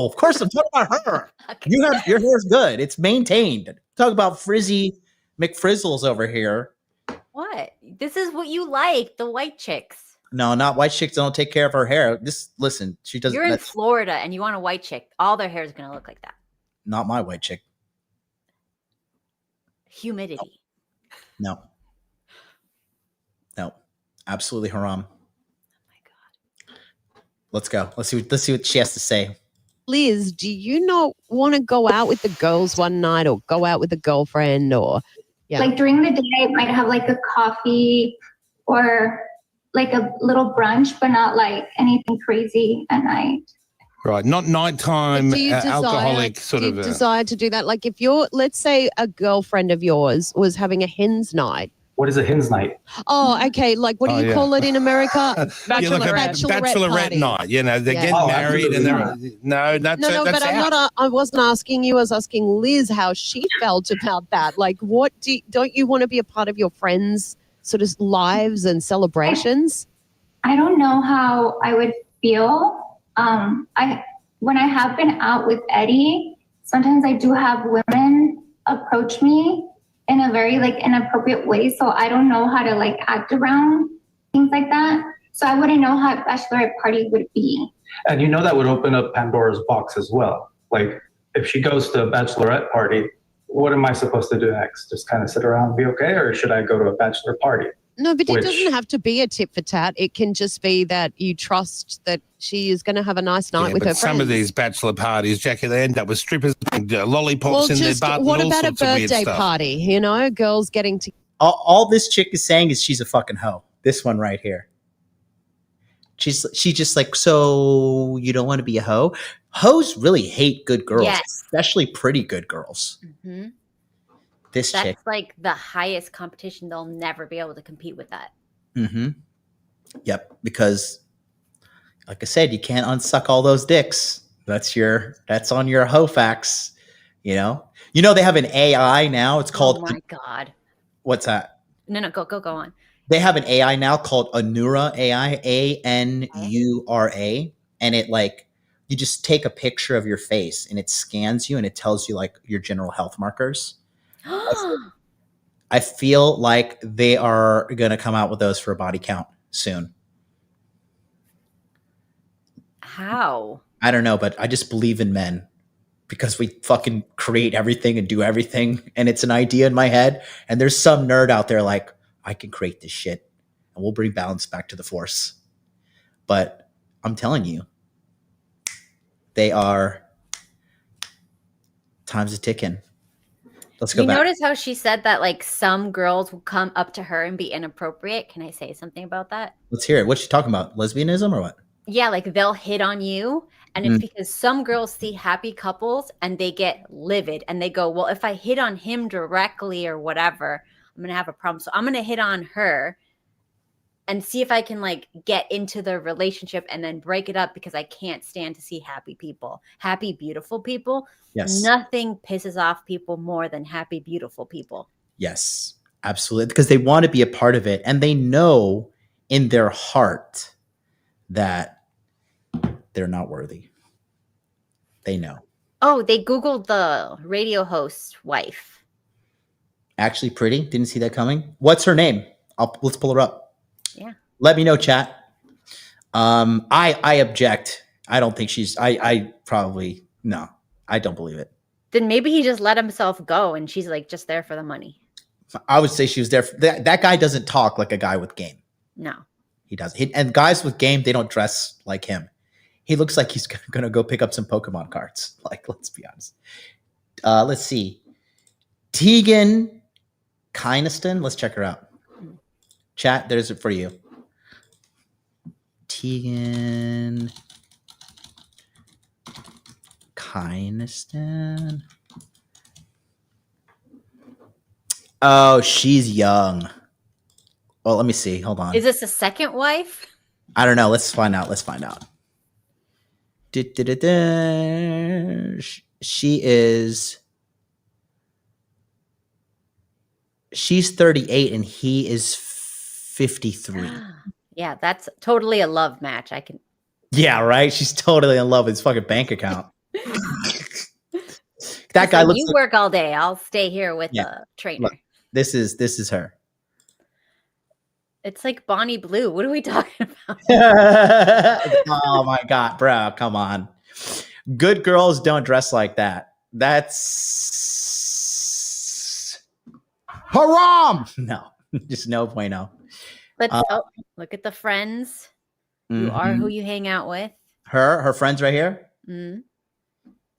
S1: of course I'm talking about her. Okay. Your hair's good. It's maintained. Talk about frizzy McFrizzles over here.
S7: What? This is what you like, the white chicks.
S1: No, not white chicks don't take care of her hair. Listen, she doesn't.
S7: You're in Florida and you want a white chick. All their hair is going to look like that.
S1: Not my white chick.
S7: Humidity.
S1: No. Absolutely haram. Oh my God. Let's go. Let's see what she has to say.
S9: Liz, do you not want to go out with the girls one night or go out with a girlfriend or
S10: like during the day I might have like a coffee or like a little brunch, but not like anything crazy at night.
S2: Right, not nighttime alcoholic sort of.
S9: Do you desire to do that? Like if let's say a girlfriend of yours was having a hen's night.
S11: What is a hen's night?
S9: Oh, okay. Like what do you call it in America?
S2: Bachelorette night. You know, they're getting married and they're that's
S9: but I wasn't asking you. I was asking Liz how she felt about that. Like, don't you want to be a part of your friends' sort of lives and celebrations?
S10: I don't know how I would feel. When I have been out with Eddie, sometimes I do have women approach me in a very like inappropriate way. So I don't know how to like act around things like that. So I wouldn't know how a bachelorette party would be.
S11: And you know that would open up Pandora's box as well. Like if she goes to a bachelorette party, what am I supposed to do next? Just kind of sit around and be okay? Or should I go to a bachelor party?
S9: No, but it doesn't have to be a tit for tat. It can just be that you trust that she is going to have a nice night with her friends.
S2: Some of these bachelor parties, Jackie, they end up with strippers and lollipops in their butt.
S9: What about a birthday party? You know, girls getting to.
S1: All this chick is saying is she's a fucking hoe. This one right here. She just like, so you don't want to be a hoe? Hoes really hate good girls, especially pretty good girls.
S7: Mm-hmm.
S1: That's chick.
S7: Like the highest competition. They'll never be able to compete with that.
S1: Mm-hmm. Yep. Because like I said, you can't unsuck all those dicks. That's on your hoe facts. You know, they have an AI now. It's called,
S7: oh my God.
S1: What's that?
S7: No, go on.
S1: They have an AI now called Anura AI, ANURA. And it like, you just take a picture of your face and it scans you and it tells you like your general health markers. I feel like they are going to come out with those for a body count soon.
S7: How?
S1: I don't know, but I just believe in men because we fucking create everything and do everything. And it's an idea in my head. And there's some nerd out there like, I can create this shit and we'll bring balance back to the force. But I'm telling you, they are time's a ticking. Let's go back.
S7: Notice how she said that like some girls will come up to her and be inappropriate? Can I say something about that?
S1: Let's hear it. What's she talking about? Lesbianism or what?
S7: Yeah, like they'll hit on you. And it's because some girls see happy couples and they get livid and they go, well, if I hit on him directly or whatever, I'm going to have a problem. So I'm going to hit on her and see if I can like get into the relationship and then break it up because I can't stand to see happy people, happy, beautiful people.
S1: Yes.
S7: Nothing pisses off people more than happy, beautiful people.
S1: Yes, absolutely. Because they want to be a part of it. And they know in their heart that they're not worthy. They know.
S7: Oh, they Googled the radio host's wife.
S1: Actually pretty. Didn't see that coming. What's her name? Let's pull her up.
S7: Yeah.
S1: Let me know, chat. I object. I don't think she's, I probably, no, I don't believe it.
S7: Then maybe he just let himself go and she's like just there for the money.
S1: I would say she was there. That guy doesn't talk like a guy with game.
S7: No.
S1: He doesn't. And guys with game, they don't dress like him. He looks like he's going to go pick up some Pokemon cards. Like, let's be honest. Let's see. Teagan Kynaston. Let's check her out. Chat, there's it for you. Teagan Kynaston. Oh, she's young. Well, let me see. Hold on.
S7: Is this a second wife?
S1: I don't know. Let's find out. She's 38 and he is 53.
S7: Yeah, that's totally a love match. I can.
S1: Yeah, right. She's totally in love with his fucking bank account. That guy
S7: like,
S1: looks.
S7: You work all day. I'll stay here with the trainer.
S1: Look, this is her.
S7: It's like Bonnie Blue. What are we talking about?
S1: Oh my god, bro! Come on. Good girls don't dress like that. That's haram. No, just no bueno.
S7: But look at the friends. You are who you hang out with.
S1: Her friends right here.
S7: Mm-hmm.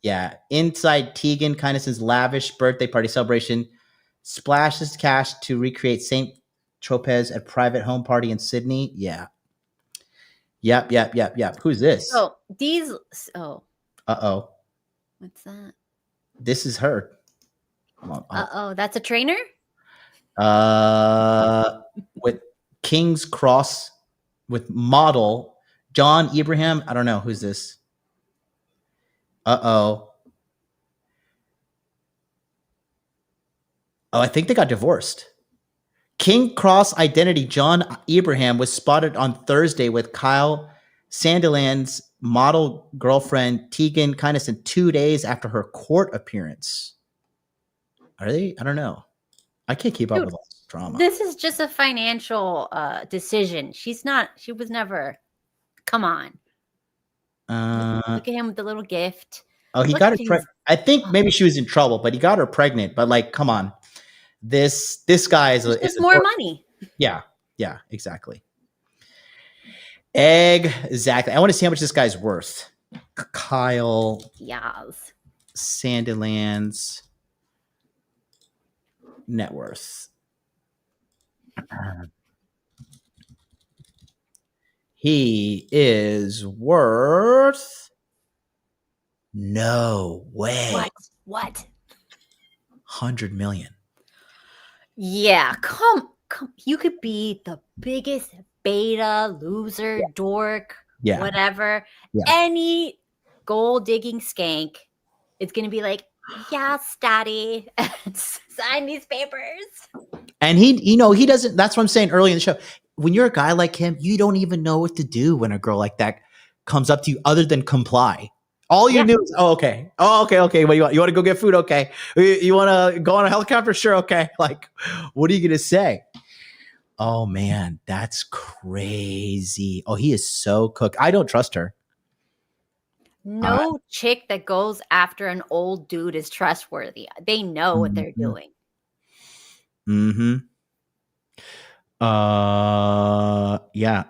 S1: Yeah, inside Teagan Kynaston's lavish birthday party celebration, splashes cash to recreate St. Tropez at private home party in Sydney. Yeah. Yep. Who's this?
S7: Oh, these. Oh.
S1: Uh-oh.
S7: What's that?
S1: This is her.
S7: Uh-oh, that's a trainer?
S1: With King's Cross, with model John Ibrahim. I don't know. Who's this? Uh-oh. Oh, I think they got divorced. King Cross identity John Ibrahim was spotted on Thursday with Kyle Sandilands model girlfriend Teagan Kynaston 2 days after her court appearance. Are they? I don't know. I can't keep up with all this drama.
S7: This is just a financial decision. She was never. Come on. Look at him with the little gift.
S1: Oh, he got her pregnant. I think maybe she was in trouble, but he got her pregnant. But like, come on. This guy is
S7: more money.
S1: Yeah, exactly. Exactly. I want to see how much this guy's worth. Kyle Sandilands net worth. He is worth no way.
S7: What?
S1: 100 million.
S7: Yeah, come. You could be the biggest beta loser, dork, whatever. Yeah. Any gold digging skank is going to be like, yes, daddy, sign these papers.
S1: And he doesn't, that's what I'm saying early in the show. When you're a guy like him, you don't even know what to do when a girl like that comes up to you other than comply. All you knew is, okay. Oh, okay. What you want to go get food? Okay. You want to go on a helicopter? Sure. Okay. Like, what are you going to say? Oh man, that's crazy. Oh, he is so cooked. I don't trust her.
S7: No chick that goes after an old dude is trustworthy. They know what they're doing.
S1: Mm-hmm. Yeah.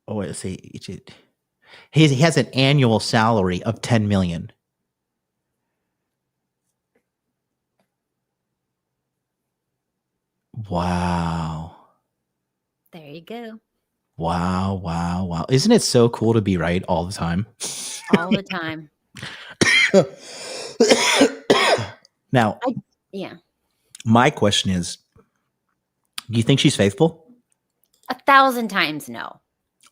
S1: Oh, wait, let's see. He has an annual salary of 10 million. Wow.
S7: There you go.
S1: Wow. Isn't it so cool to be right all the time?
S7: All the time.
S1: Now, my question is, do you think she's faithful?
S7: 1,000 times no.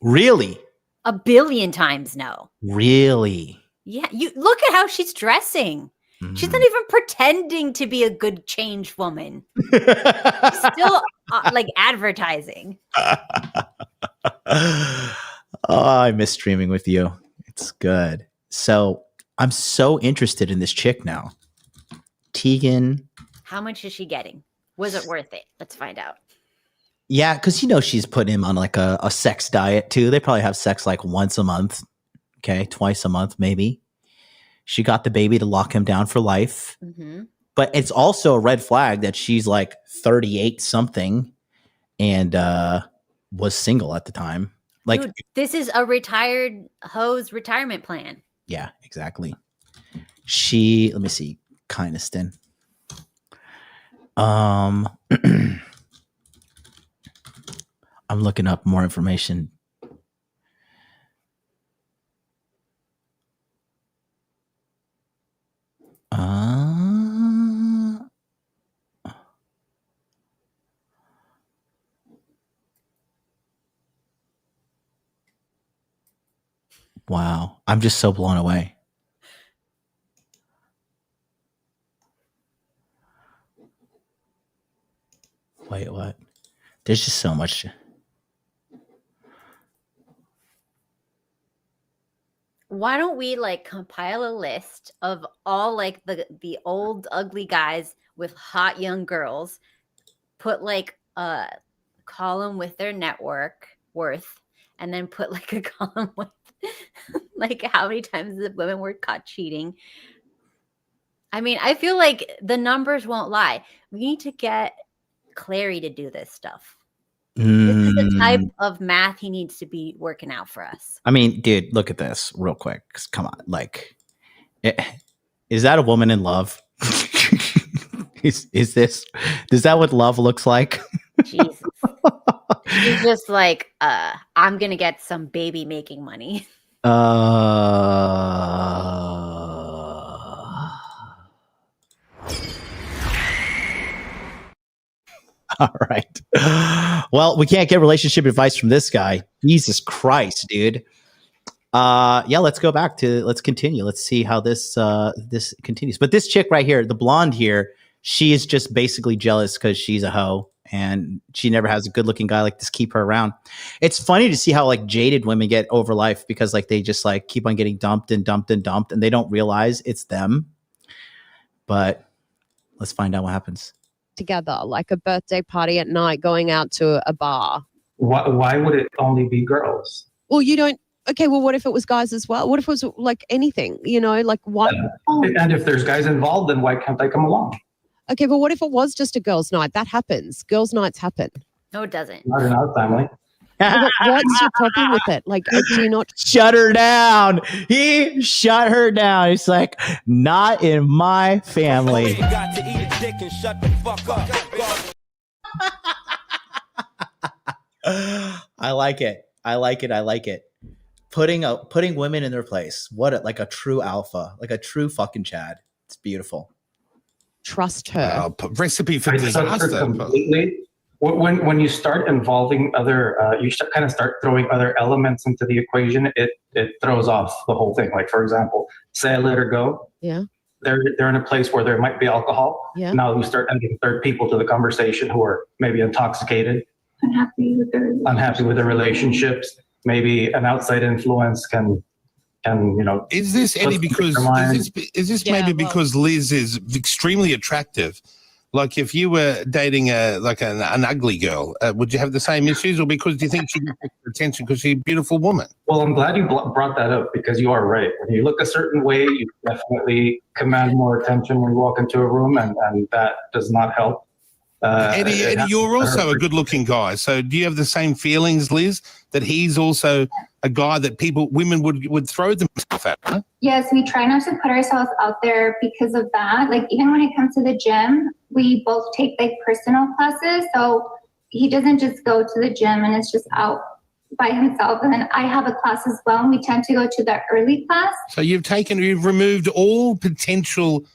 S1: Really?
S7: 1 billion times no.
S1: Really?
S7: Yeah, you look at how she's dressing. She's not even pretending to be a good change woman. She's still like advertising.
S1: Oh, I miss streaming with you. It's good. So I'm so interested in this chick now. Teagan.
S7: How much is she getting? Was it worth it? Let's find out.
S1: Yeah, because she's putting him on like a sex diet too. They probably have sex like once a month. Okay, twice a month maybe. She got the baby to lock him down for life.
S7: Mm-hmm.
S1: But it's also a red flag that she's like 38 something and was single at the time. Like,
S7: dude, this is a retired hoe's retirement plan.
S1: Yeah, exactly. Let me see, Kyneston. I'm looking up more information. Wow. I'm just so blown away. Wait, what? There's just so much.
S7: Why don't we like compile a list of all like the old ugly guys with hot young girls, put like a column with their network worth, and then put like a column with like how many times the women were caught cheating. I mean, I feel like the numbers won't lie. We need to get Clary to do this stuff. This is the type of math he needs to be working out for us.
S1: I mean, dude, look at this real quick. Come on. Like, is that a woman in love? Is that what love looks like?
S7: Jesus. She's just like, I'm going to get some baby making money.
S1: All right. Well, we can't get relationship advice from this guy. Jesus Christ, dude. Let's go back to, let's continue. Let's see how this continues. But this chick right here, the blonde here, she is just basically jealous because she's a hoe and she never has a good looking guy like this keep her around. It's funny to see how like jaded women get over life because like they just like keep on getting dumped and they don't realize it's them. But let's find out what happens.
S9: Together, like a birthday party at night, going out to a bar.
S11: Why would it only be girls?
S9: Well, you don't. Okay, well, what if it was guys as well? What if it was like anything? Like what?
S11: And if there's guys involved, then why can't they come along?
S9: Okay, but what if it was just a girls' night? That happens. Girls' nights happen.
S7: No, it doesn't.
S11: Not in our family.
S9: But what's your problem with it? Like, do you not
S1: shut her down? He shut her down. He's like, not in my family.
S8: Got to eat a dick and shut the fuck up.
S1: I like it. Putting women in their place. Like a true alpha, like a true fucking Chad. It's beautiful.
S9: Trust her.
S2: Recipe for disaster.
S11: Completely. When you start involving other, you kind of start throwing other elements into the equation. It throws off the whole thing. Like for example, say I let her go.
S9: Yeah.
S11: They're in a place where there might be alcohol.
S9: Yeah.
S11: Now you start adding third people to the conversation who are maybe intoxicated, unhappy with their relationships. maybe an outside influence can
S2: Is this, Eddie, because is this maybe because Liz is extremely attractive? Like if you were dating an ugly girl, would you have the same issues, or because do you think she gets attention because she's a beautiful woman?
S11: Well, I'm glad you brought that up, because you are right. When you look a certain way, you definitely command more attention when you walk into a room, and that does not help.
S2: Eddie, you're also a good-looking guy. So do you have the same feelings, Liz, that he's also a guy that women would throw themselves at? Huh?
S10: Yes, we try not to put ourselves out there because of that. Like even when it comes to the gym, we both take like personal classes. So he doesn't just go to the gym and it's just out by himself. And then I have a class as well, and we tend to go to the early class.
S2: So you've removed all potential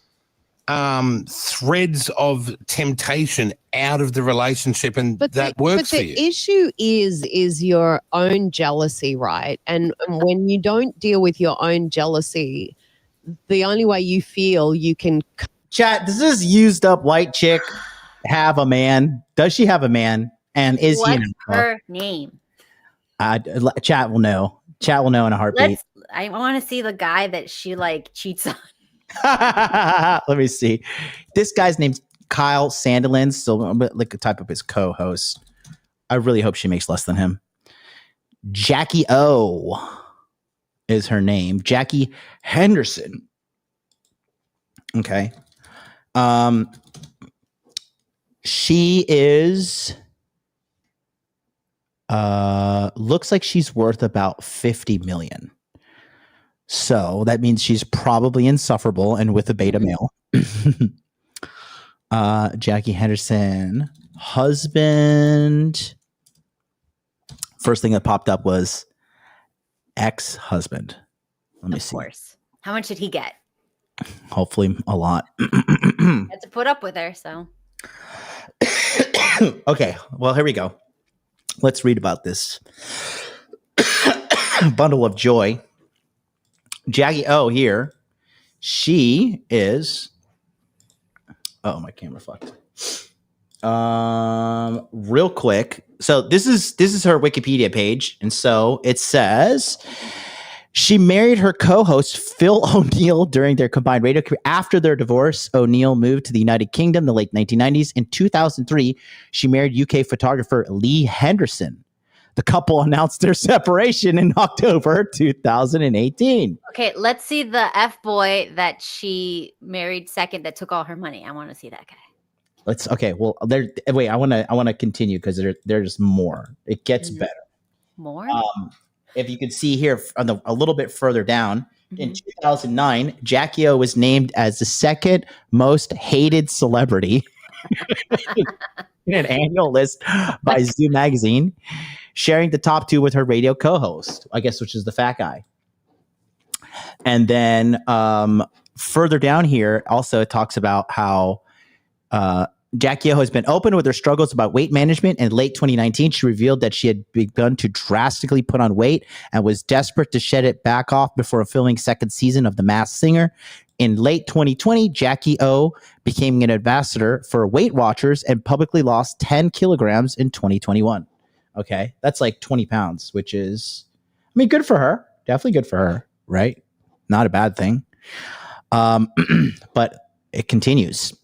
S2: threads of temptation out of the relationship, and that works for you.
S9: But the issue is your own jealousy, right? And when you don't deal with your own jealousy, the only way you feel you can...
S1: Chat, does this used up white chick have a man? Does she have a man? And is
S7: What's
S1: he
S7: her name?
S1: Chat will know. Chat will know in a heartbeat.
S7: I want to see the guy that she like cheats on.
S1: Let me see. This guy's name's Kyle Sandilands. So like a type of his co-host. I really hope she makes less than him. Jackie O is her name. Jackie Henderson. Okay. She is looks like she's worth about 50 million. So that means she's probably insufferable and with a beta male. Jackie Henderson, husband. First thing that popped up was ex-husband. Let me see.
S7: Of course. How much did he get?
S1: Hopefully a lot.
S7: Had to put up with her, so.
S1: Okay, well, here we go. Let's read about this bundle of joy. Jackie O here. She is. Oh, my camera fucked. Real quick. So this is her Wikipedia page, and so it says she married her co-host Phil O'Neill during their combined radio career. After their divorce, O'Neill moved to the United Kingdom in the late 1990s. In 2003, she married UK photographer Lee Henderson. The couple announced their separation in October 2018.
S7: Okay, let's see the F-boy that she married second that took all her money. I want to see that guy.
S1: Okay, well, wait, I want to continue because there's more. It gets better.
S7: More?
S1: If you can see here a little bit further down, in 2009, Jackie O was named as the second most hated celebrity in an annual list by Zoo Magazine, sharing the top two with her radio co-host, I guess, which is the fat guy. And then further down here, also it talks about how Jackie O has been open with her struggles about weight management. In late 2019, she revealed that she had begun to drastically put on weight and was desperate to shed it back off before filming second season of The Masked Singer. In late 2020, Jackie O became an ambassador for Weight Watchers and publicly lost 10 kilograms in 2021. Okay, that's like 20 pounds, which is, I mean, good for her. Definitely good for her, right? Not a bad thing. But it continues.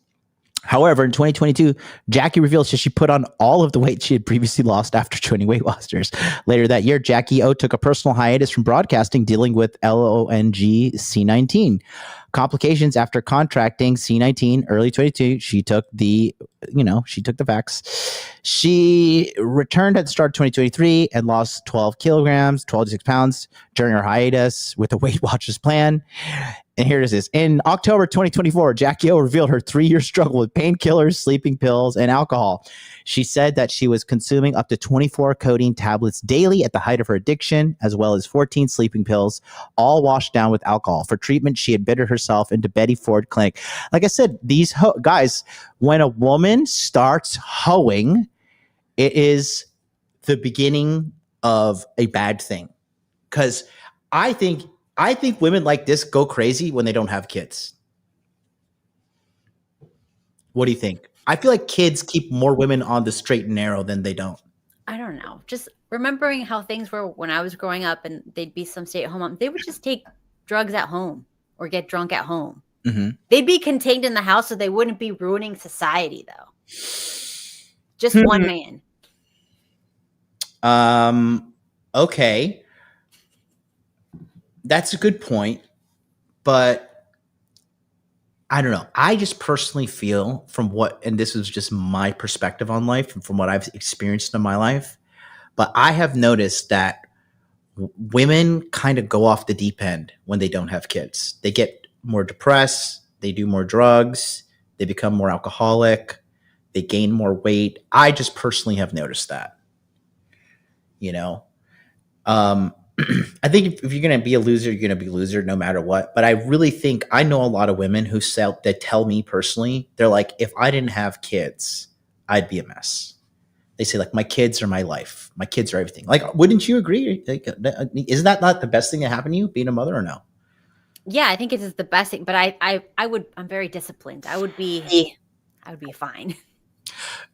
S1: However, in 2022, Jackie revealed she put on all of the weight she had previously lost after joining Weight Watchers. Later that year, Jackie O took a personal hiatus from broadcasting, dealing with LONG C19 complications after contracting C19 early 22. She took the facts. She returned at the start of 2023 and lost 12 kilograms, 12 to 6 pounds during her hiatus with the Weight Watchers plan. And here it is. In October 2024, Jackie O revealed her 3-year struggle with painkillers, sleeping pills, and alcohol. She said that she was consuming up to 24 codeine tablets daily at the height of her addiction, as well as 14 sleeping pills, all washed down with alcohol. For treatment, she admitted herself into Betty Ford Clinic. Like I said, these guys, when a woman starts hoeing, it is the beginning of a bad thing. Because I think women like this go crazy when they don't have kids. What do you think? I feel like kids keep more women on the straight and narrow than they don't.
S7: I don't know. Just remembering how things were when I was growing up, and they'd be some stay-at-home mom. They would just take drugs at home or get drunk at home.
S1: Mm-hmm.
S7: They'd be contained in the house, so they wouldn't be ruining society, though. Just one man.
S1: Okay. That's a good point, but I don't know. I just personally feel and this is just my perspective on life and from what I've experienced in my life, but I have noticed that women kind of go off the deep end when they don't have kids. They get more depressed, they do more drugs, they become more alcoholic, they gain more weight. I just personally have noticed that. You know? I think if you're going to be a loser, you're going to be a loser no matter what. But I really think I know a lot of women that tell me personally, they're like, if I didn't have kids, I'd be a mess. They say like, my kids are my life. My kids are everything. Like, wouldn't you agree? Like, isn't that not the best thing that happened to you, being a mother, or no?
S7: Yeah, I think it is the best thing. But I'm very disciplined. I would be fine.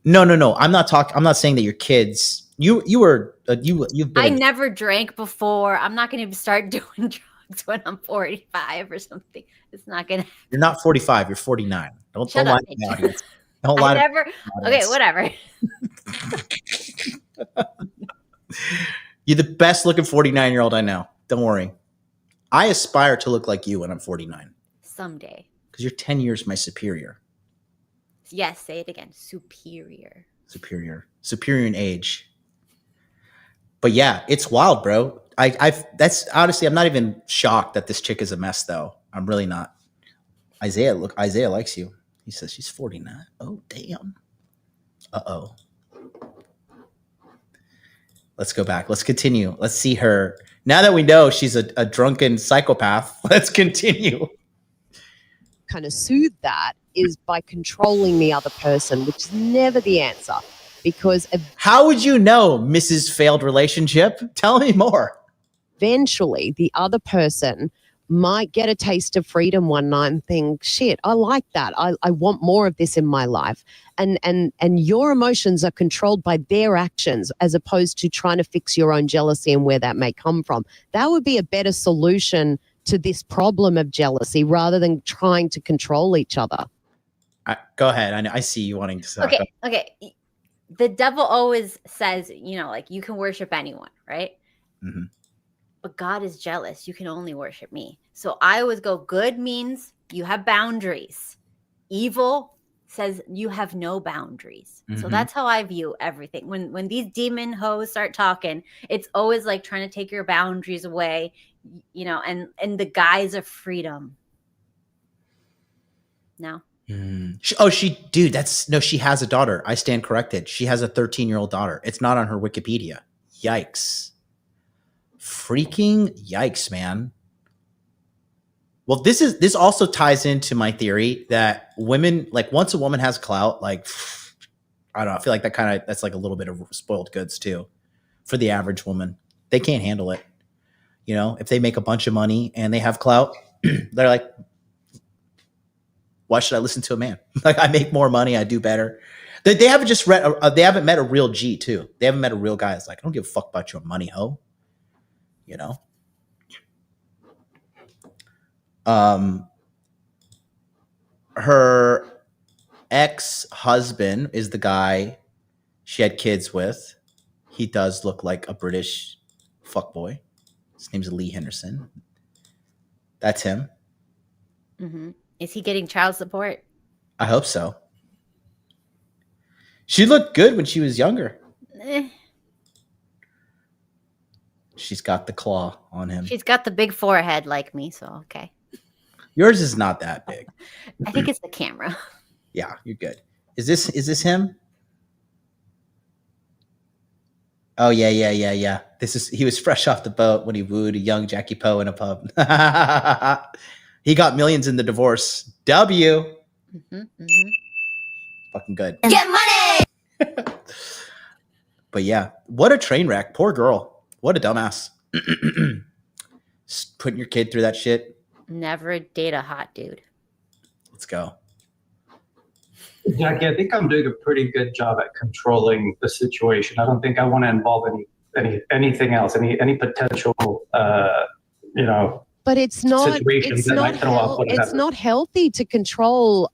S1: No. I'm not saying that your kids. You've been.
S7: I never drank before. I'm not going to start doing drugs when I'm 45 or something. It's not going to.
S1: You're not 45. You're 49. Don't lie to me out here. Don't lie.
S7: Okay, whatever.
S1: You're the best looking 49-year-old I know. Don't worry. I aspire to look like you when I'm 49.
S7: Someday.
S1: Because you're 10 years my superior.
S7: Yes, say it again. Superior.
S1: Superior in age. But yeah, it's wild, bro. That's honestly, I'm not even shocked that this chick is a mess, though. I'm really not. Isaiah likes you. He says she's 49. Oh, damn. Uh-oh. Let's go back. Let's continue. Let's see her. Now that we know she's a drunken psychopath, let's continue.
S9: Kind of soothe that is by controlling the other person, which is never the answer. Because
S1: how would you know, Mrs. Failed Relationship? Tell me more.
S9: Eventually, the other person might get a taste of freedom one night and think, shit, I like that. I want more of this in my life. And your emotions are controlled by their actions as opposed to trying to fix your own jealousy and where that may come from. That would be a better solution to this problem of jealousy rather than trying to control each other.
S1: Go ahead. I see you wanting to say.
S7: Okay. The devil always says, like you can worship anyone, right?
S1: Mm-hmm.
S7: But God is jealous. You can only worship me. So I always go, good means you have boundaries. Evil says you have no boundaries. Mm-hmm. So that's how I view everything. When these demon hoes start talking, it's always like trying to take your boundaries away, and the guise of freedom. No.
S1: She has a daughter. I stand corrected. She has a 13-year-old daughter. It's not on her Wikipedia. Yikes. Freaking yikes, man. Well, this also ties into my theory that women, like once a woman has clout, like, I don't know, I feel like that's like a little bit of spoiled goods too for the average woman. They can't handle it. If they make a bunch of money and they have clout, they're like, why should I listen to a man? Like, I make more money, I do better. They haven't just they haven't met a real G too. They haven't met a real guy. It's like, I don't give a fuck about your money, ho. Her ex-husband is the guy she had kids with. He does look like a British fuckboy. His name's Lee Henderson. That's him.
S7: Mm-hmm. Is he getting child support?
S1: I hope so. She looked good when she was younger. She's got the claw on him.
S7: She's got the big forehead like me, so okay.
S1: Yours is not that big.
S7: I think it's the camera.
S1: Yeah, you're good. Is this him? Oh yeah. He was fresh off the boat when he wooed a young Jackie Poe in a pub. He got millions in the divorce. W. Mm-hmm. Fucking good.
S7: Get money.
S1: But yeah, what a train wreck. Poor girl. What a dumbass. Just putting your kid through that shit.
S7: Never date a hot dude.
S1: Let's go.
S11: Jackie, I think I'm doing a pretty good job at controlling the situation. I don't think I want to involve anything else, any potential,
S9: But it's not.
S11: situations
S9: It's
S11: that
S9: not.
S11: might throw off
S9: It's
S11: whatever.
S9: not healthy to control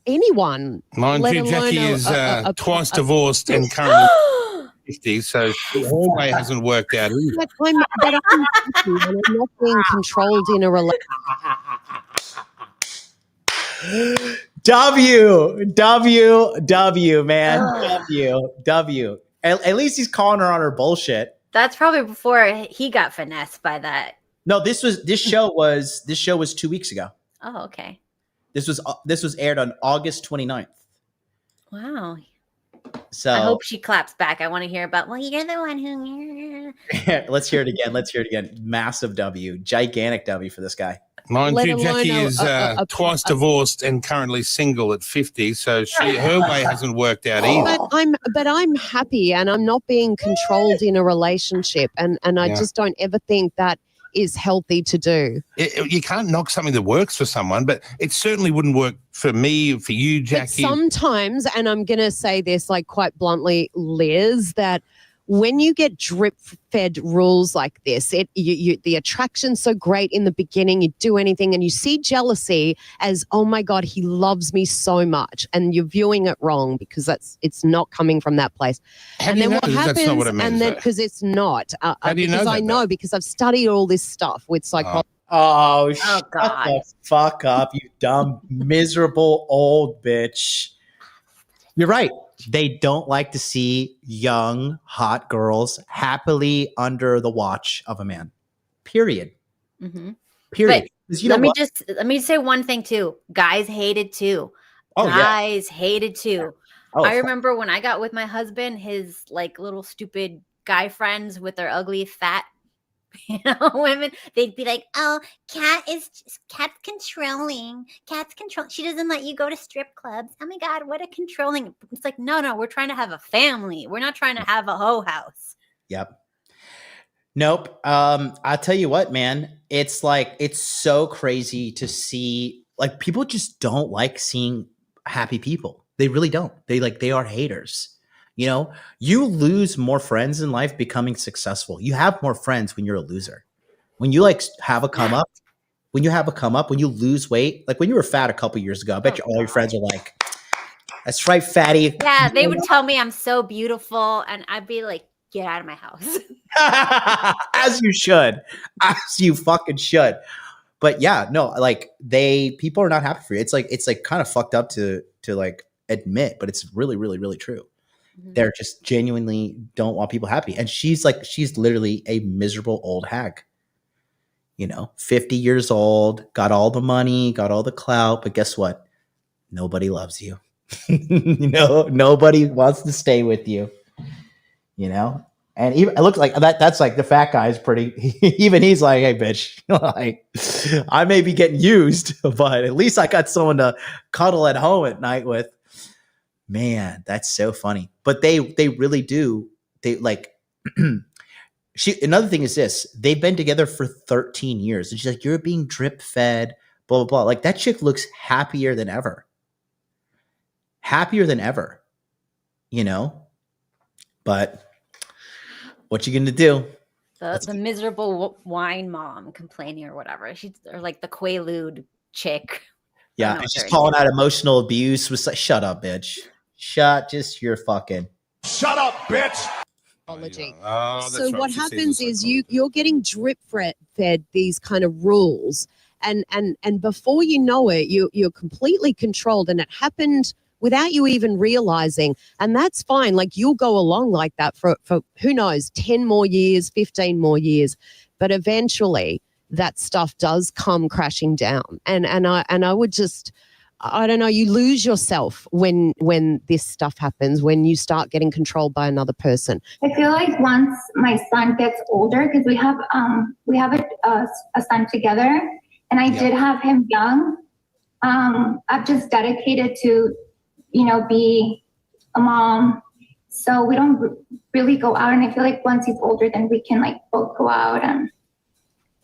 S9: anyone.
S2: Mind
S9: let
S2: you,
S9: alone
S2: Jackie
S9: a-
S2: is
S9: a-
S2: twice divorced and currently 50, so her way hasn't worked out either.
S9: But I'm happy and I'm not being controlled in a relationship.
S1: W, man. W. At least he's calling her on her bullshit.
S7: That's probably before he got finessed by that.
S1: No, this show was 2 weeks ago.
S7: Oh, okay.
S1: This was aired on August 29th.
S7: Wow.
S1: So
S7: I hope she claps back. I want to hear about, well, you're the one who.
S1: let's hear it again. Massive W. Gigantic W for this guy.
S2: Mind
S9: Let
S2: you,
S9: alone
S2: Jackie
S9: a-
S2: is
S9: a-
S2: twice divorced and currently single at 50, so her way hasn't worked out either.
S9: But I'm happy and I'm not being controlled in a relationship, and I
S2: Yeah.
S9: just don't ever think that is healthy to do.
S2: You can't knock something that works for someone, but it certainly wouldn't work for me, for you,
S9: But
S2: Jackie.
S9: sometimes, and I'm going to say this like quite bluntly, Liz, that when you get drip-fed rules like this, the attraction's so great in the beginning, you do anything, and you see jealousy as, oh my God, he loves me so much, and you're viewing it wrong because it's not coming from that place.
S2: How
S9: And
S2: do you
S9: then
S2: know
S9: what
S2: that's
S9: happens,
S2: not what it means,
S9: and then
S2: though?
S9: because it's not,
S2: How do you know
S9: because I
S2: that,
S9: know
S2: though?
S9: because I've studied all this stuff with psychology.
S1: Oh, shut
S7: God.
S1: the fuck up, you dumb, miserable old bitch. You're right. They don't like to see young, hot girls happily under the watch of a man. Period.
S7: Mm-hmm.
S1: Period. 'Cause you know what?
S7: Let me say one thing too. Guys hated too.
S1: Oh, yeah.
S7: Guys hated too.
S1: Oh,
S7: I remember when I got with my husband, his like little stupid guy friends with their ugly fat women, they'd be like, oh, Cat's controlling. She doesn't let you go to strip clubs. Oh my God, what a controlling. It's like, no, we're trying to have a family. We're not trying to have a hoe house.
S1: Yep. Nope. I'll tell you what, man. It's like, it's so crazy to see, like, people just don't like seeing happy people. They really don't. They are haters. You know, you lose more friends in life becoming successful. You have more friends when you're a loser. When you like have a come up, when you lose weight, like when you were fat a couple years ago, I bet you all your friends are like, that's right, fatty.
S7: Yeah, they would tell me I'm so beautiful, and I'd be like, get out of my house.
S1: As you should. As you fucking should. But yeah, no, like people are not happy for you. It's like kind of fucked up to like admit, but it's really, really, really true. They're just genuinely don't want people happy. And she's literally a miserable old hag. You know, 50 years old, got all the money, got all the clout, but guess what? Nobody loves you. Nobody wants to stay with you. You know? And even it looks like that's like the fat guy is pretty even he's like, hey bitch, like I may be getting used, but at least I got someone to cuddle at home at night with. Man, that's so funny. But they really do. They like another thing is this. They've been together for 13 years. And she's like, you're being drip fed, blah, blah, blah. Like that chick looks happier than ever. Happier than ever. You know? But what you gonna do?
S7: The miserable wine mom complaining or whatever. Or like the Quaalude chick.
S1: Yeah, she's calling out emotional abuse. Was like, shut up, bitch. Shut your fucking.
S8: Shut up, bitch.
S9: So what happens is you're getting drip fed these kind of rules, and before you know it, you're completely controlled, and it happened without you even realizing, and that's fine. Like you'll go along like that for who knows, 10 more years, 15 more years, but eventually that stuff does come crashing down, and I would just. I don't know, you lose yourself when this stuff happens, when you start getting controlled by another person.
S10: I feel like once my son gets older, because we have a son together, and I did have him young. I've just dedicated to, be a mom. So we don't really go out, and I feel like once he's older, then we can like both go out and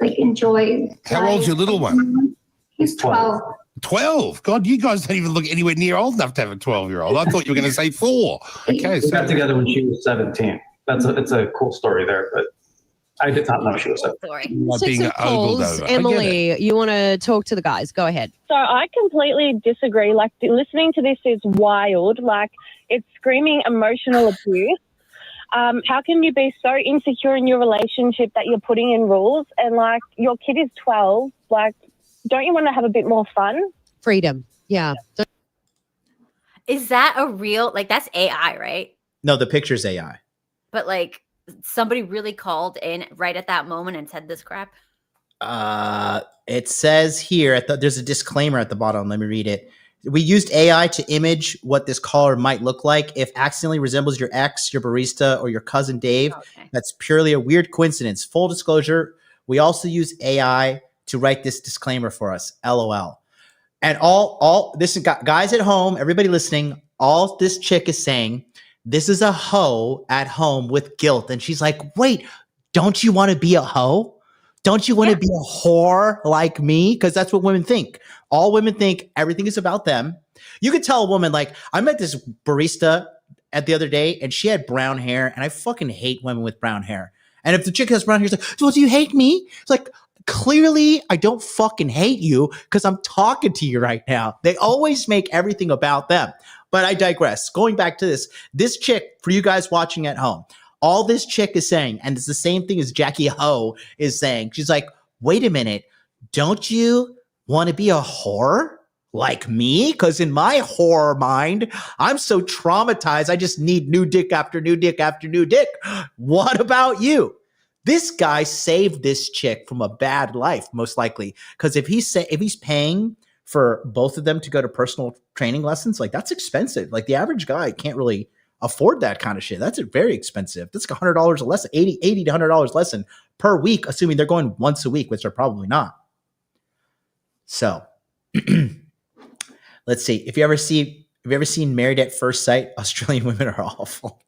S10: like enjoy.
S2: How old's your little one?
S10: He's 12.
S2: 12. God, you guys don't even look anywhere near old enough to have a 12-year-old. I thought you were going to say 4. Okay,
S11: We got together when she was 17. It's a cool story there, but I did not know she was 17.
S7: Sorry.
S2: like
S9: Six
S2: being
S9: of
S2: ogled
S9: calls.
S2: over. I get it.
S9: Emily, you want to talk to the guys? Go ahead.
S6: So I completely disagree. Like, listening to this is wild. Like, it's screaming emotional abuse. How can you be so insecure in your relationship that you're putting in rules? And, like, your kid is 12. Like, don't you want to have a bit more fun?
S9: Freedom. Yeah.
S7: Is that a real, like, that's AI, right?
S1: No, the picture's AI.
S7: But, like, somebody really called in right at that moment and said this crap?
S1: It says here there's a disclaimer at the bottom. Let me read it. We used AI to image what this caller might look like. If accidentally resembles your ex, your barista, or your cousin Dave, that's purely a weird coincidence. Full disclosure, we also use AI to write this disclaimer for us. LOL. And all this, guys at home, everybody listening, all this chick is saying, this is a hoe at home with guilt. And she's like, wait, don't you want to be a hoe? Don't you want to be a whore like me? Because that's what women think. All women think everything is about them. You could tell a woman, like, I met this barista the other day and she had brown hair, and I fucking hate women with brown hair. And if the chick has brown hair, it's like, well, do you hate me? It's like, clearly I don't fucking hate you because I'm talking to you right now. They always make everything about them. But I digress. Going back to this chick, for you guys watching at home, all this chick is saying, and it's the same thing as Jackie Ho is saying. She's like, wait a minute, don't you want to be a whore like me? Because in my whore mind, I'm so traumatized, I just need new dick after new dick after new dick. What about you? This guy saved this chick from a bad life, most likely. Because if he's paying for both of them to go to personal training lessons, like, that's expensive. Like, the average guy can't really afford that kind of shit. That's very expensive. That's like $100 a lesson, $80 to $100 lesson per week, assuming they're going once a week, which they're probably not. So let's see. Have you ever seen Married at First Sight? Australian women are awful.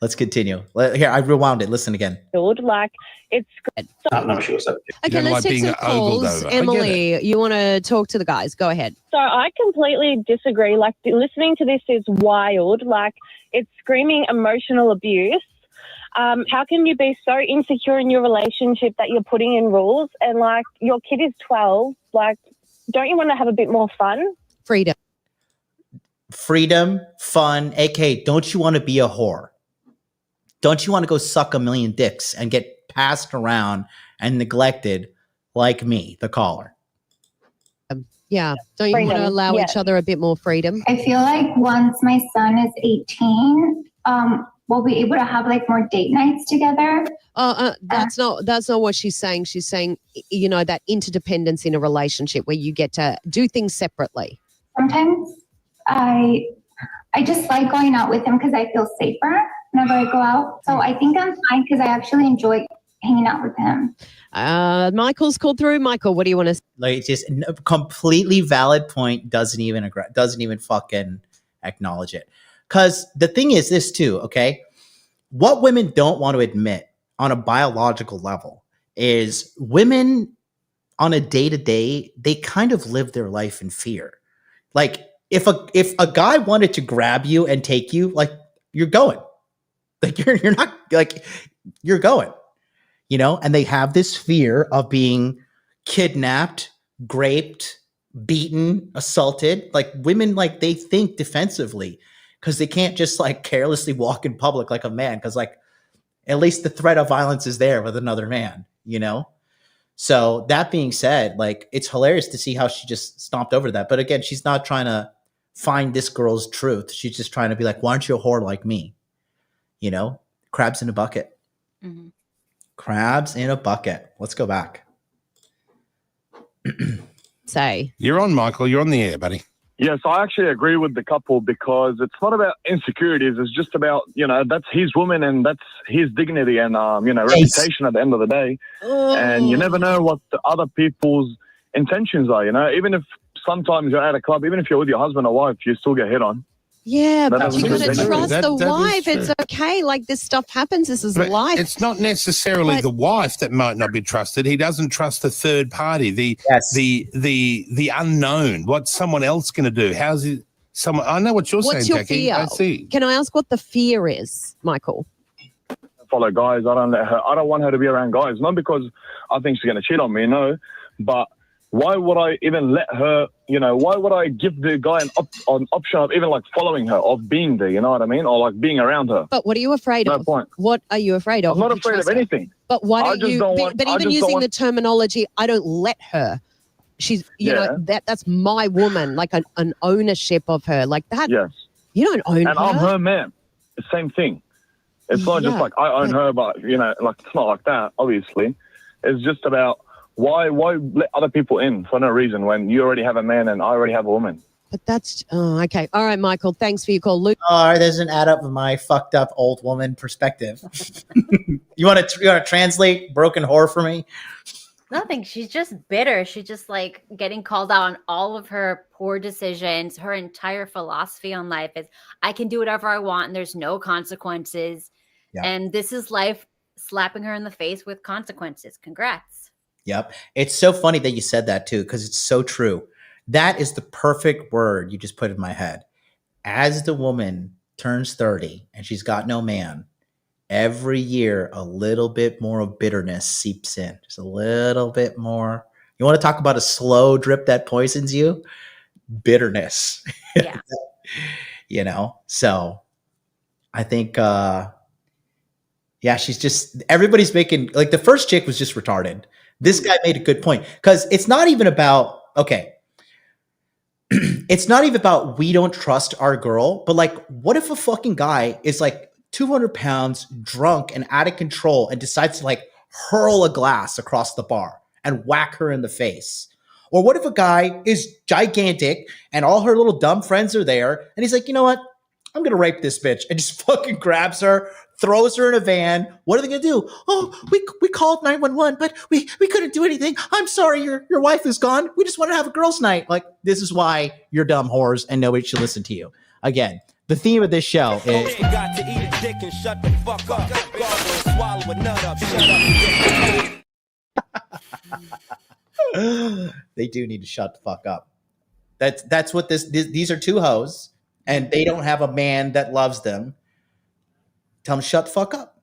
S1: Let's continue. Here, I rewound it. Listen again.
S6: Like, it's
S11: Not know she was 17.
S9: Okay, let's take some calls. Emily, you want to talk to the guys? Go ahead.
S6: So I completely disagree. Like, listening to this is wild. Like, it's screaming emotional abuse. How can you be so insecure in your relationship that you're putting in rules? And, like, your kid is 12. Like, don't you want to have a bit more fun?
S9: Freedom.
S1: Freedom, fun, aka don't you want to be a whore? Don't you want to go suck a million dicks and get passed around and neglected like me, the caller?
S9: Yeah. Don't you want to allow each other a bit more freedom?
S10: I feel like once my son is 18, we'll be able to have like more date nights together.
S9: That's not what she's saying. She's saying, you know, that interdependence in a relationship where you get to do things separately.
S10: Sometimes I just like going out with him because I feel safer whenever I go out. So I think I'm fine because I actually enjoy hanging out with him.
S9: Michael's called through. Michael, what do you want to say?
S1: Like, just a completely valid point. Doesn't even fucking acknowledge it. Because the thing is this too, okay? What women don't want to admit on a biological level is women on a day-to-day, they kind of live their life in fear. Like, if a guy wanted to grab you and take you, like, you're going. Like, you're not, like, you're going. You know, and they have this fear of being kidnapped, raped, beaten, assaulted. Like, women, like, they think defensively because they can't just, like, carelessly walk in public like a man, because, like, at least the threat of violence is there with another man, you know? So that being said, like, it's hilarious to see how she just stomped over that. But again, she's not trying to find this girl's truth. She's just trying to be like, why aren't you a whore like me? You know, crabs in a bucket.
S7: Mm-hmm.
S1: Crabs in a bucket. Let's go back.
S9: Say.
S2: You're on, Michael. You're on the air, buddy.
S12: Yes, I actually agree with the couple because it's not about insecurities. It's just about, you know, that's his woman and that's his dignity and, you know, reputation at the end of the day. And you never know what the other people's intentions are, you know. Even if sometimes you're at a club, even if you're with your husband or wife, you still get hit on.
S9: Yeah,
S12: That
S9: but
S12: doesn't
S9: you got to
S12: mean
S9: trust
S2: That-
S9: the
S2: that is
S9: wife. It's
S2: true.
S9: okay. Like this stuff happens. This is
S2: But
S9: life.
S2: it's not necessarily
S9: But-
S2: the wife that might not be trusted. He doesn't trust the third party, the unknown. What's someone else going to do? How's he? Someone. I know what you're
S9: What's
S2: saying,
S9: your
S2: Jackie.
S9: fear?
S2: I see.
S9: Can I ask what the fear is, Michael?
S12: Follow guys. I don't want her to be around guys. Not because I think she's going to cheat on me, no. But why would I even let her? You know, why would I give the guy an option of even like following her, of being there? You know what I mean? Or like being around her.
S9: But what are you afraid
S12: No
S9: of?
S12: point.
S9: What are you afraid of?
S12: I'm not
S9: If you
S12: afraid of
S9: trust her?
S12: anything.
S9: But why
S12: I
S9: don't
S12: just
S9: you?
S12: don't want-
S9: but
S12: I
S9: even
S12: just don't
S9: using
S12: want-
S9: the terminology, I don't let her. She's, you know, that's my woman. Like an ownership of her, like that.
S12: Yes.
S9: You don't own
S12: And
S9: her.
S12: I'm her man. The same thing. It's not just
S9: Yeah,
S12: like I own her, but you know, like it's not like that. Obviously, it's just about why let other people in for no reason when you already have a man and I already have a woman.
S9: But that's okay. All right, Michael. Thanks for your call, Luke.
S1: That doesn't add up with my fucked up old woman perspective. you want to translate broken whore for me?
S7: Nothing. She's just bitter. She's just like getting called out on all of her poor decisions. Her entire philosophy on life is I can do whatever I want and there's no consequences.
S1: Yeah.
S7: And this is life slapping her in the face with consequences. Congrats.
S1: Yep. It's so funny that you said that too, because it's so true. That is the perfect word you just put in my head. As the woman turns 30 and she's got no man, every year a little bit more of bitterness seeps in. Just a little bit more. You want to talk about a slow drip that poisons you? Bitterness.
S7: Yeah.
S1: You know? So I think she's just, everybody's making, like the first chick was just retarded. This guy made a good point because it's not even about, okay, it's not even about we don't trust our girl, but like, what if a fucking guy is like 200 pounds, drunk and out of control and decides to like hurl a glass across the bar and whack her in the face? Or what if a guy is gigantic and all her little dumb friends are there and he's like, you know what? I'm going to rape this bitch, and just fucking grabs her, throws her in a van. What are they going to do? Oh, we called 911, but we couldn't do anything. I'm sorry, your wife is gone. We just want to have a girls' night. Like, this is why you're dumb whores and nobody should listen to you. Again, the theme of this show is...
S8: Got to eat a dick and shut the fuck up. Gargle and swallow a nut up. Shut up.
S1: They do need to shut the fuck up. That's what these are two hoes, and they don't have a man that loves them. Tell them, shut the fuck up.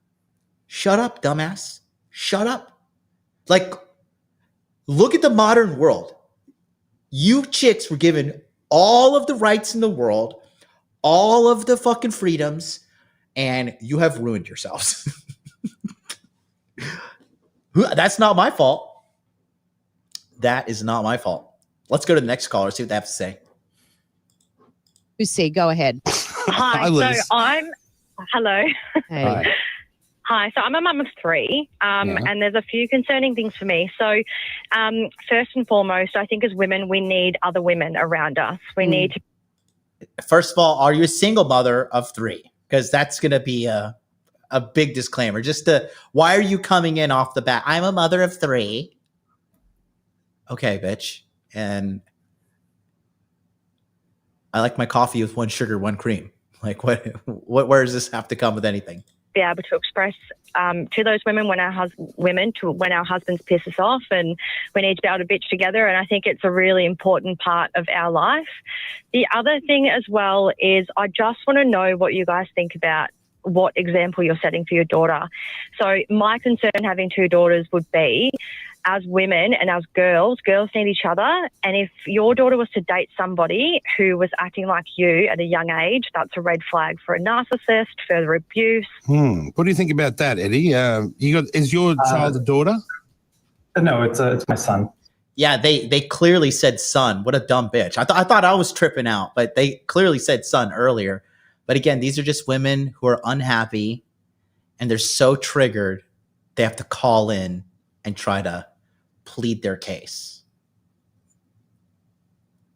S1: Shut up, dumbass. Shut up. Like, look at the modern world. You chicks were given all of the rights in the world, all of the fucking freedoms, and you have ruined yourselves. That's not my fault. That is not my fault. Let's go to the next caller, see what they have to say.
S9: Lucy, go ahead.
S6: Hi.
S1: Liz.
S6: Hello.
S9: Hey.
S1: Hi.
S6: Hi. So I'm a mum of three, and there's a few concerning things for me. So, first and foremost, I think as women, we need other women around us. We need to.
S1: First of all, are you a single mother of three? Because that's going to be a big disclaimer. Why are you coming in off the bat? I'm a mother of three. Okay, bitch. And I like my coffee with 1 sugar, 1 cream. Like, where does this have to come with anything?
S6: Be able to express to those women when our husbands piss us off, and we need to be able to bitch together. And I think it's a really important part of our life. The other thing as well is I just want to know what you guys think about what example you're setting for your daughter. So my concern having 2 daughters would be, as women and as girls need each other. And if your daughter was to date somebody who was acting like you at a young age, that's a red flag for a narcissist, further abuse.
S2: What do you think about that, Eddie? Is your child a daughter?
S11: No, it's my son.
S1: Yeah, they clearly said son. What a dumb bitch. I thought I was tripping out, but they clearly said son earlier. But again, these are just women who are unhappy and they're so triggered they have to call in and try to plead their case.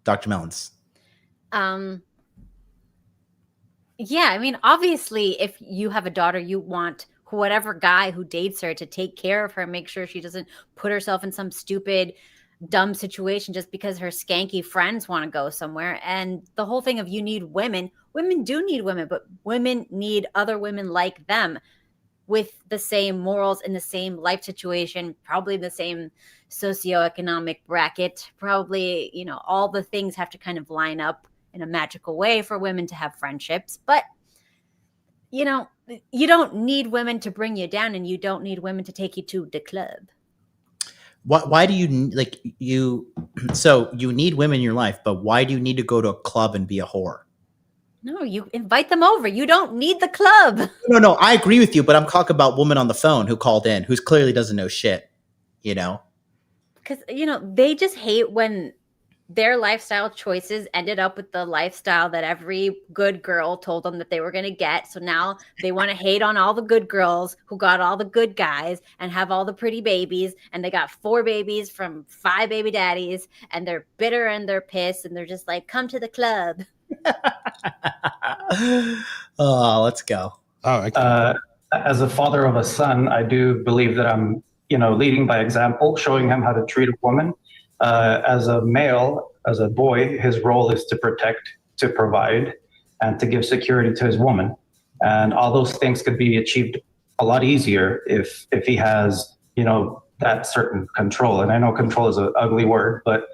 S1: Dr. Melons.
S7: Yeah, I mean, obviously, if you have a daughter, you want whatever guy who dates her to take care of her, make sure she doesn't put herself in some stupid dumb situation just because her skanky friends want to go somewhere. And the whole thing of you need women do need women, but women need other women like them with the same morals in the same life situation, probably the same socioeconomic bracket, probably, you know, all the things have to kind of line up in a magical way for women to have friendships. But, you know, you don't need women to bring you down, and you don't need women to take you to the club.
S1: Why do you like you? So you need women in your life, but why do you need to go to a club and be a whore?
S7: No, you invite them over. You don't need the club.
S1: No, I agree with you, but I'm talking about woman on the phone who called in, who's clearly doesn't know shit, you know?
S7: Because, you know, they just hate when their lifestyle choices ended up with the lifestyle that every good girl told them that they were going to get. So now they want to hate on all the good girls who got all the good guys and have all the pretty babies. And they got 4 babies from 5 baby daddies, and they're bitter and they're pissed. And they're just like, come to the club.
S1: Oh, let's go.
S2: Oh, okay.
S11: As a father of a son, I do believe that I'm, you know, leading by example, showing him how to treat a woman. As a male, as a boy, his role is to protect, to provide, and to give security to his woman. And all those things could be achieved a lot easier if he has, you know, that certain control. And I know control is an ugly word, but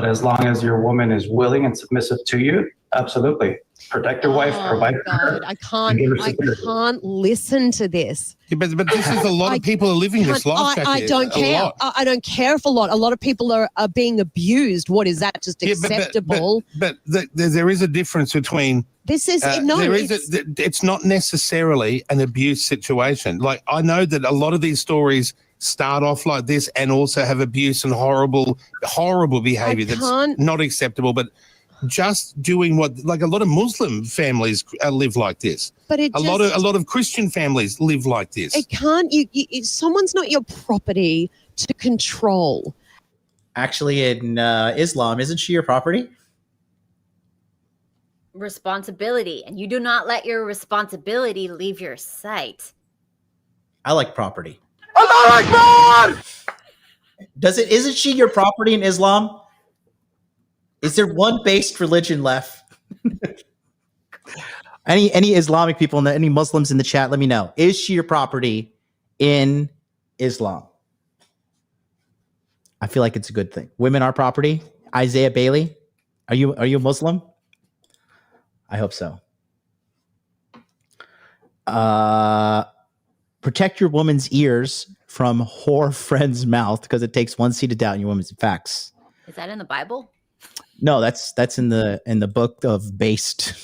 S11: as long as your woman is willing and submissive to you, absolutely. Protect your wife, provide for her.
S9: I can't listen to this.
S2: Yeah, but this is a lot of people are living this life.
S9: I don't care. I don't care if a lot of people are being abused. What is that? Just acceptable?
S2: But there is a difference between.
S9: This is
S2: it's not necessarily an abuse situation. Like, I know that a lot of these stories start off like this and also have abuse and horrible behavior that's not acceptable. But just doing what, like, a lot of Muslim families live like this. But a lot of Christian families live like this.
S9: It can't. Someone's not your property to control.
S1: Actually, in Islam, isn't she your property?
S7: Responsibility, and you do not let your responsibility leave your sight.
S1: I like property.
S13: Allah Akbar!
S1: Isn't she your property in Islam? Is there one based religion left? Any Islamic people, any Muslims in the chat, let me know. Is she your property in Islam? I feel like it's a good thing. Women are property. Isaiah Bailey, are you a Muslim? I hope so. Protect your woman's ears from whore friend's mouth, because it takes one seed to doubt in your woman's facts.
S7: Is that in the Bible?
S1: No, that's in the book of Based.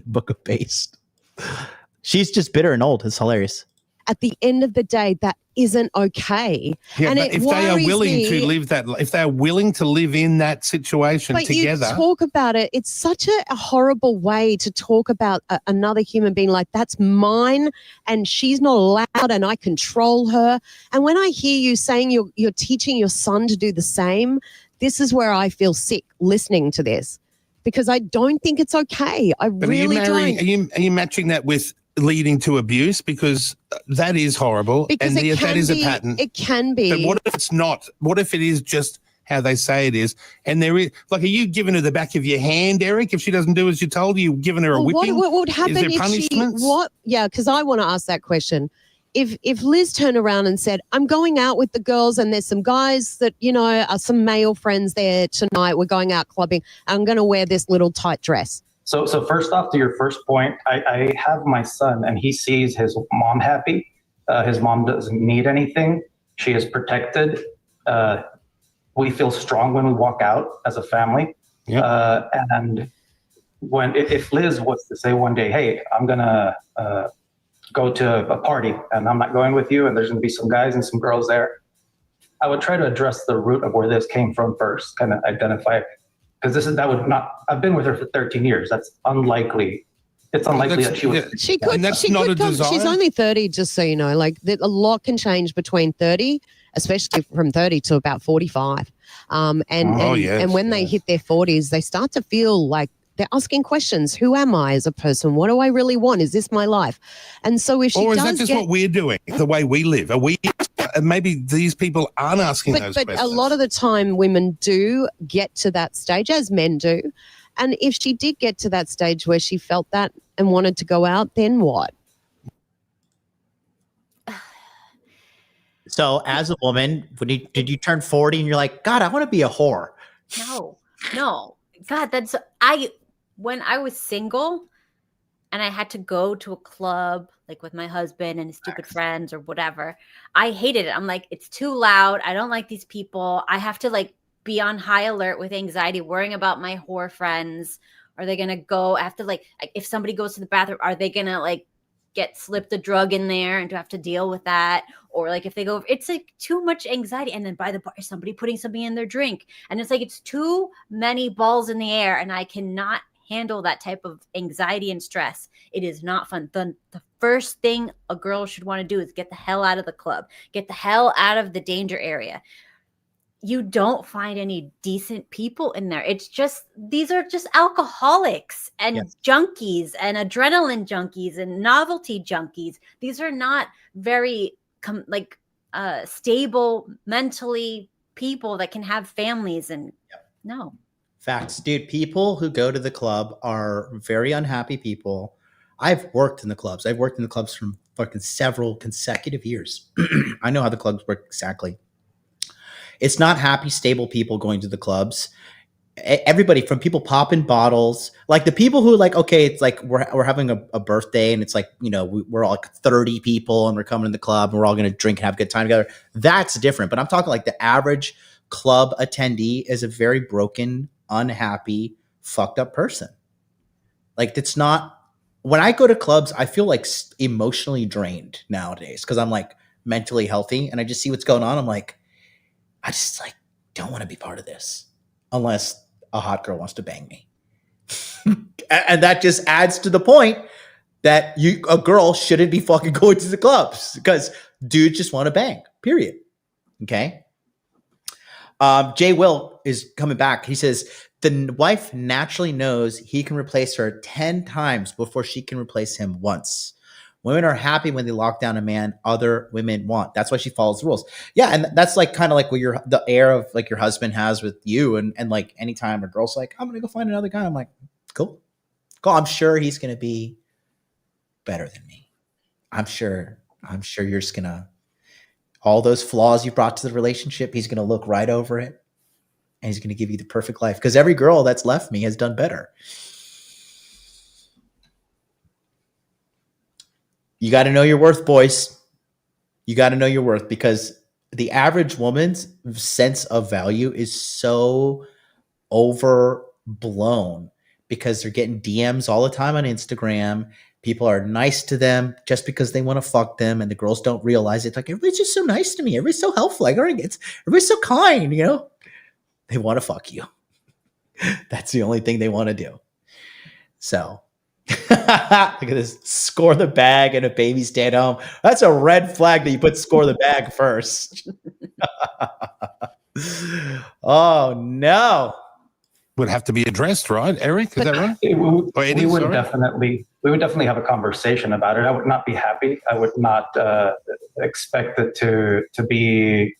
S1: Book of Based. She's just bitter and old. It's hilarious.
S9: At the end of the day, that isn't okay.
S2: Yeah,
S9: and
S2: but if they are willing to live that, if they are willing to live in that situation together,
S9: you talk about it. It's such a horrible way to talk about another human being. Like, that's mine, and she's not allowed, and I control her. And when I hear you saying you're teaching your son to do the same, this is where I feel sick listening to this, because I don't think it's okay.
S2: But
S9: really don't.
S2: Are you matching that with leading to abuse? Because that is horrible,
S9: because
S2: and that is a pattern.
S9: It can be.
S2: But what if it's not? What if it is just how they say it is? And there is, like, are you giving her the back of your hand, Eric? If she doesn't do as you told you, giving her a whipping?
S9: What would happen
S2: is there
S9: if
S2: punishments?
S9: Yeah, because I want to ask that question. If Liz turned around and said, I'm going out with the girls and there's some guys that, you know, are some male friends there tonight, we're going out clubbing, I'm going to wear this little tight dress.
S11: So first off, to your first point, I have my son and he sees his mom happy. His mom doesn't need anything. She is protected. We feel strong when we walk out as a family.
S2: Yep.
S11: And if Liz was to say one day, hey, I'm going to go to a party and I'm not going with you, and there's going to be some guys and some girls there, I would try to address the root of where this came from first, kind of identify, because I've been with her for 13 years. That's unlikely. It's unlikely that she would.
S9: She could come. She's only 30, just so you know. Like, a lot can change between 30, especially from 30 to about 45. And when they hit their 40s, they start to feel like they're asking questions. Who am I as a person? What do I really want? Is this my life? And so if she
S2: or is
S9: does
S2: that just what we're doing, the way we live? Are we maybe these people aren't asking those
S9: But
S2: questions.
S9: a lot of the time women do get to that stage, as men do. And if she did get to that stage where she felt that and wanted to go out, then what?
S1: So as a woman, did you turn 40 and you're like, God, I want to be a whore?
S7: No. God, when I was single and I had to go to a club like with my husband and his stupid friends or whatever, I hated it. I'm like, it's too loud. I don't like these people. I have to like be on high alert with anxiety, worrying about my whore friends. Are they going to go? I have to like, if somebody goes to the bathroom, are they going to like get slipped a drug in there and to have to deal with that? Or like if they go, it's like too much anxiety. And then by the bar, somebody putting something in their drink. And it's like, it's too many balls in the air. And I cannot handle that type of anxiety and stress. It is not fun. The first thing a girl should want to do is get the hell out of the club, get the hell out of the danger area. You don't find any decent people in there. It's just, these are just alcoholics and junkies and adrenaline junkies and novelty junkies. These are not very stable mentally people that can have families and no.
S1: Facts, dude. People who go to the club are very unhappy people. I've worked in the clubs. I've worked in the clubs for fucking several consecutive years. I know how the clubs work exactly. It's not happy, stable people going to the clubs. Everybody from people popping bottles, like the people who like, okay, it's like we're having a birthday and it's like, you know, we're all like 30 people and we're coming to the club and we're all going to drink and have a good time together. That's different. But I'm talking like the average club attendee is a very broken, unhappy, fucked up person. Like it's not, when I go to clubs, I feel like emotionally drained nowadays because I'm like mentally healthy and I just see what's going on. I'm like, I just like don't want to be part of this unless a hot girl wants to bang me. And that just adds to the point that a girl shouldn't be fucking going to the clubs because dudes just want to bang, period. Okay. Jay Will is coming back. He says, the wife naturally knows he can replace her 10 times before she can replace him once. Women are happy when they lock down a man other women want. That's why she follows the rules. Yeah, and that's like kind of like what the air of like your husband has with you. And like anytime a girl's like, I'm gonna go find another guy, I'm like, cool. I'm sure he's gonna be better than me. I'm sure you're just gonna, all those flaws you brought to the relationship, he's gonna look right over it and he's gonna give you the perfect life. Because every girl that's left me has done better. You got to know your worth, boys. You got to know your worth because the average woman's sense of value is so overblown because they're getting DMs all the time on Instagram. People are nice to them just because they want to fuck them, and the girls don't realize it. Like, everybody's just so nice to me. Everybody's so helpful. Like, everybody's so kind, you know? They want to fuck you. That's the only thing they want to do. So look at this. Score the bag and a baby stay at home. That's a red flag that you put score the bag first. Oh, no.
S2: Would have to be addressed, right, Eric? Is that right?
S11: We would definitely have a conversation about it. I would not be happy. I would not expect it to be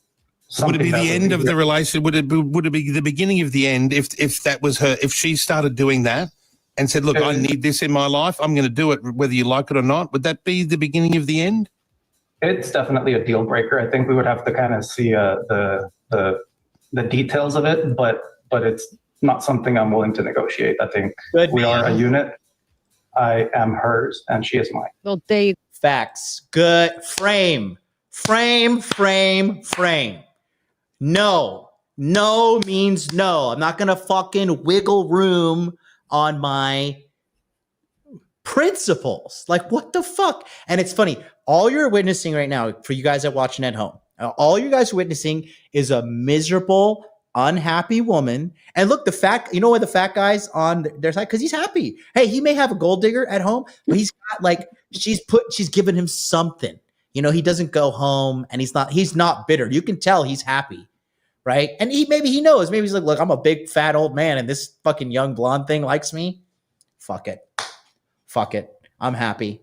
S11: something.
S2: Would it be the end of the relationship? Would it be the beginning of the end if that was her? If she started doing that and said, "Look, I need this in my life. I'm going to do it, whether you like it or not." Would that be the beginning of the end?
S11: It's definitely a deal breaker. I think we would have to kind of see the details of it, but it's not something I'm willing to negotiate. I think we are a unit. I am hers and she is mine.
S9: Well,
S1: facts. Good. Frame. No means no. I'm not going to fucking wiggle room on my principles. Like, what the fuck? And it's funny. All you're witnessing right now, for you guys that are watching at home, all you guys are witnessing is a miserable, unhappy woman. And look, you know what the fat guy's on their side? Because he's happy. Hey, he may have a gold digger at home, but he's got like, she's given him something. You know, he doesn't go home and he's not bitter. You can tell he's happy. Right. And maybe he knows, maybe he's like, look, I'm a big fat old man and this fucking young blonde thing likes me. Fuck it. I'm happy.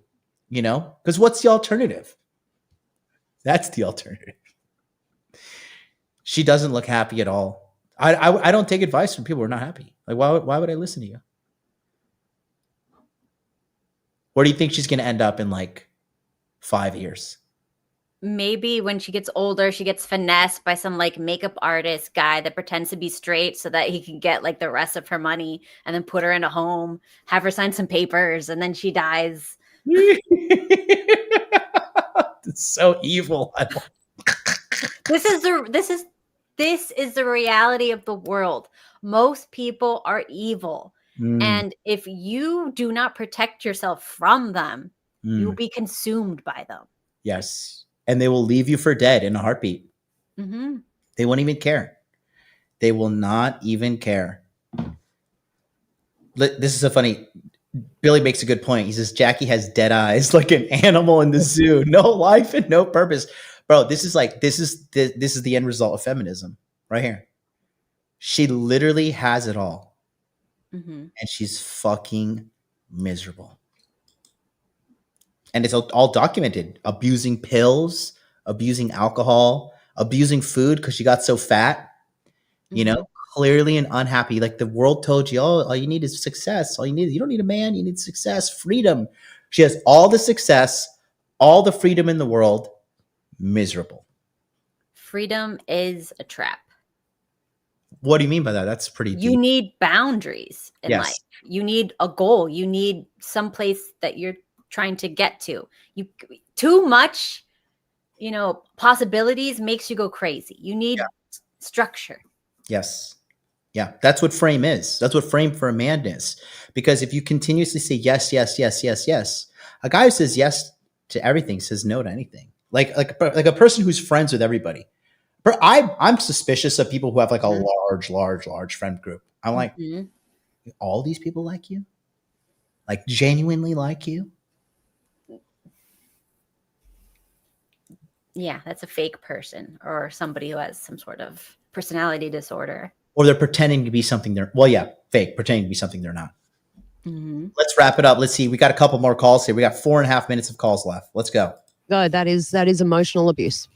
S1: You know, because what's the alternative? That's the alternative. She doesn't look happy at all. I don't take advice from people who are not happy. Like, why would I listen to you? Where do you think she's going to end up in like 5 years?
S7: Maybe when she gets older, she gets finessed by some like makeup artist guy that pretends to be straight so that he can get like the rest of her money and then put her in a home, have her sign some papers, and then she dies.
S1: It's so evil.
S7: This is the reality of the world. Most people are evil. And if you do not protect yourself from them, you'll be consumed by them.
S1: Yes. And they will leave you for dead in a heartbeat.
S7: Mm-hmm.
S1: They won't even care. They will not even care. This is a funny. Billy makes a good point. He says Jackie has dead eyes like an animal in the zoo. No life and no purpose. Bro, this is the end result of feminism right here. She literally has it all.
S7: Mm-hmm.
S1: And she's fucking miserable. And it's all documented. Abusing pills, abusing alcohol, abusing food because she got so fat. You know, clearly and unhappy. Like the world told you, oh, all you need is success. You don't need a man. You need success, freedom. She has all the success, all the freedom in the world, miserable.
S7: Freedom is a trap.
S1: What do you mean by that? That's pretty deep.
S7: You need boundaries in life. You need a goal. You need some place that you're trying to get to. Too much, possibilities makes you go crazy. You need structure.
S1: Yes. Yeah. That's what frame is. That's what frame for a man is. Because if you continuously say yes, yes, yes, yes, yes, a guy who says yes to everything says no to anything. Like a person who's friends with everybody. But I'm suspicious of people who have like a large friend group. I'm like, all these people like you? Like genuinely like you?
S7: Yeah, that's a fake person or somebody who has some sort of personality disorder.
S1: Or they're pretending to be something fake, pretending to be something they're not.
S7: Mm-hmm.
S1: Let's wrap it up. Let's see. We got a couple more calls here. We got 4.5 minutes of calls left. Let's go.
S9: No, that is emotional abuse.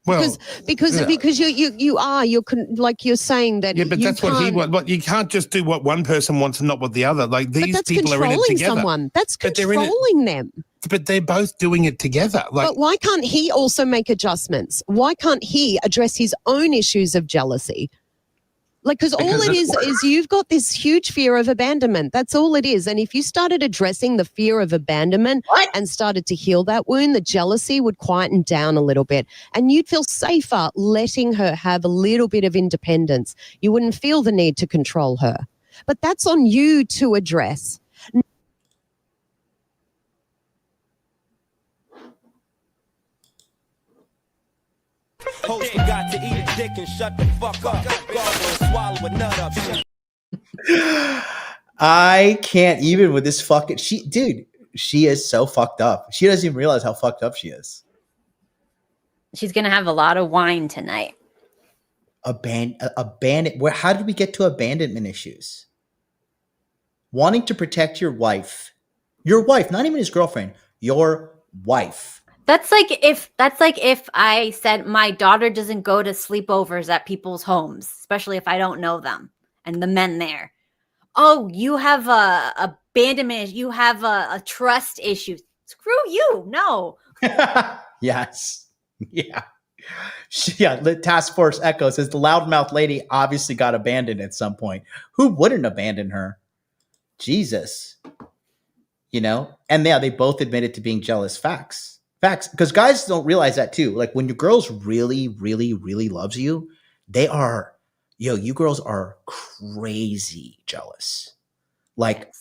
S2: Well,
S9: because you're saying that.
S2: Yeah, but that's what he wants. But you can't just do what one person wants and not what the other. Like these people are in it together.
S9: Someone. That's controlling them.
S2: But they're both doing it together.
S9: But why can't he also make adjustments? Why can't he address his own issues of jealousy? Because all it is you've got this huge fear of abandonment. That's all it is. And if you started addressing the fear of abandonment and started to heal that wound, the jealousy would quieten down a little bit. And you'd feel safer letting her have a little bit of independence. You wouldn't feel the need to control her. But that's on you to address.
S8: Host got to eat a dick and shut the fuck up. Gargle and swallow a nut up.
S1: I can't even with this fucking she is so fucked up. She doesn't even realize how fucked up she is.
S7: She's gonna have a lot of wine tonight.
S1: How did we get to abandonment issues? Wanting to protect your wife, not even his girlfriend, your wife.
S7: That's like if I said my daughter doesn't go to sleepovers at people's homes, especially if I don't know them and the men there. Oh, you have a abandonment. You have a trust issue. Screw you. No.
S1: Yes. Yeah. The task force Echo says the loudmouth lady obviously got abandoned at some point. Who wouldn't abandon her? Jesus. And they both admitted to being jealous. Facts, because guys don't realize that too. Like when your girls really, really, really loves you, you girls are crazy jealous. Like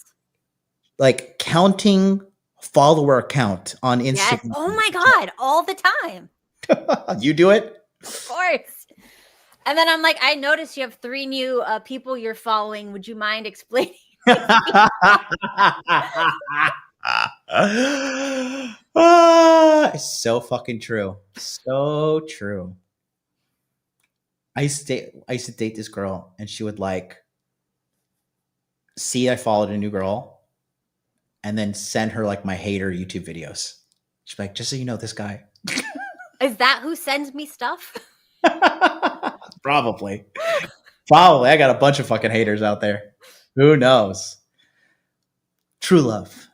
S1: counting follower count on Instagram.
S7: Yes. Oh my God, all the time.
S1: You do it?
S7: Of course. And then I'm like, I noticed you have 3 new people you're following. Would you mind explaining?
S1: It's so fucking true. So true. I used to date this girl and she would see I followed a new girl and then send her my hater YouTube videos. She'd be like, just so you know, this guy.
S7: Is that who sends me stuff?
S1: Probably. I got a bunch of fucking haters out there. Who knows? True love.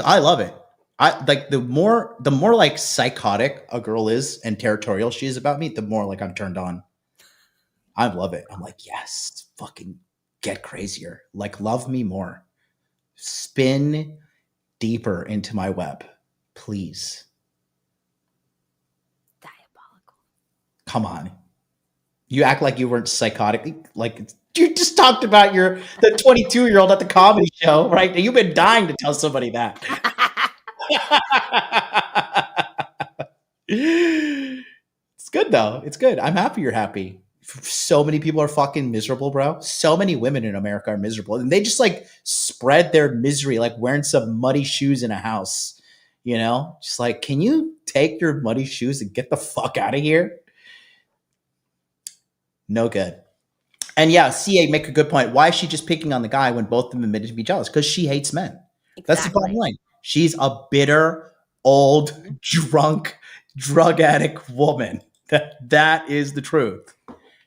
S1: I love it. I like the more like psychotic a girl is and territorial she is about me, the more like I'm turned on. I love it. I'm like, yes, fucking get crazier. Like, love me more. Spin deeper into my web, please.
S7: Diabolical.
S1: Come on. You act like you weren't psychotic. Like, you just talked about the 22-year-old at the comedy show, right? You've been dying to tell somebody that. It's good though. It's good. I'm happy you're happy. So many people are fucking miserable, bro. So many women in America are miserable, and they just like spread their misery like wearing some muddy shoes in a house. You know, just like, can you take your muddy shoes and get the fuck out of here? No good. And yeah, CA make a good point. Why is she just picking on the guy when both of them admitted to be jealous? Because she hates men. Exactly. That's the bottom line. She's a bitter, old, drunk, drug addict woman. That is the truth.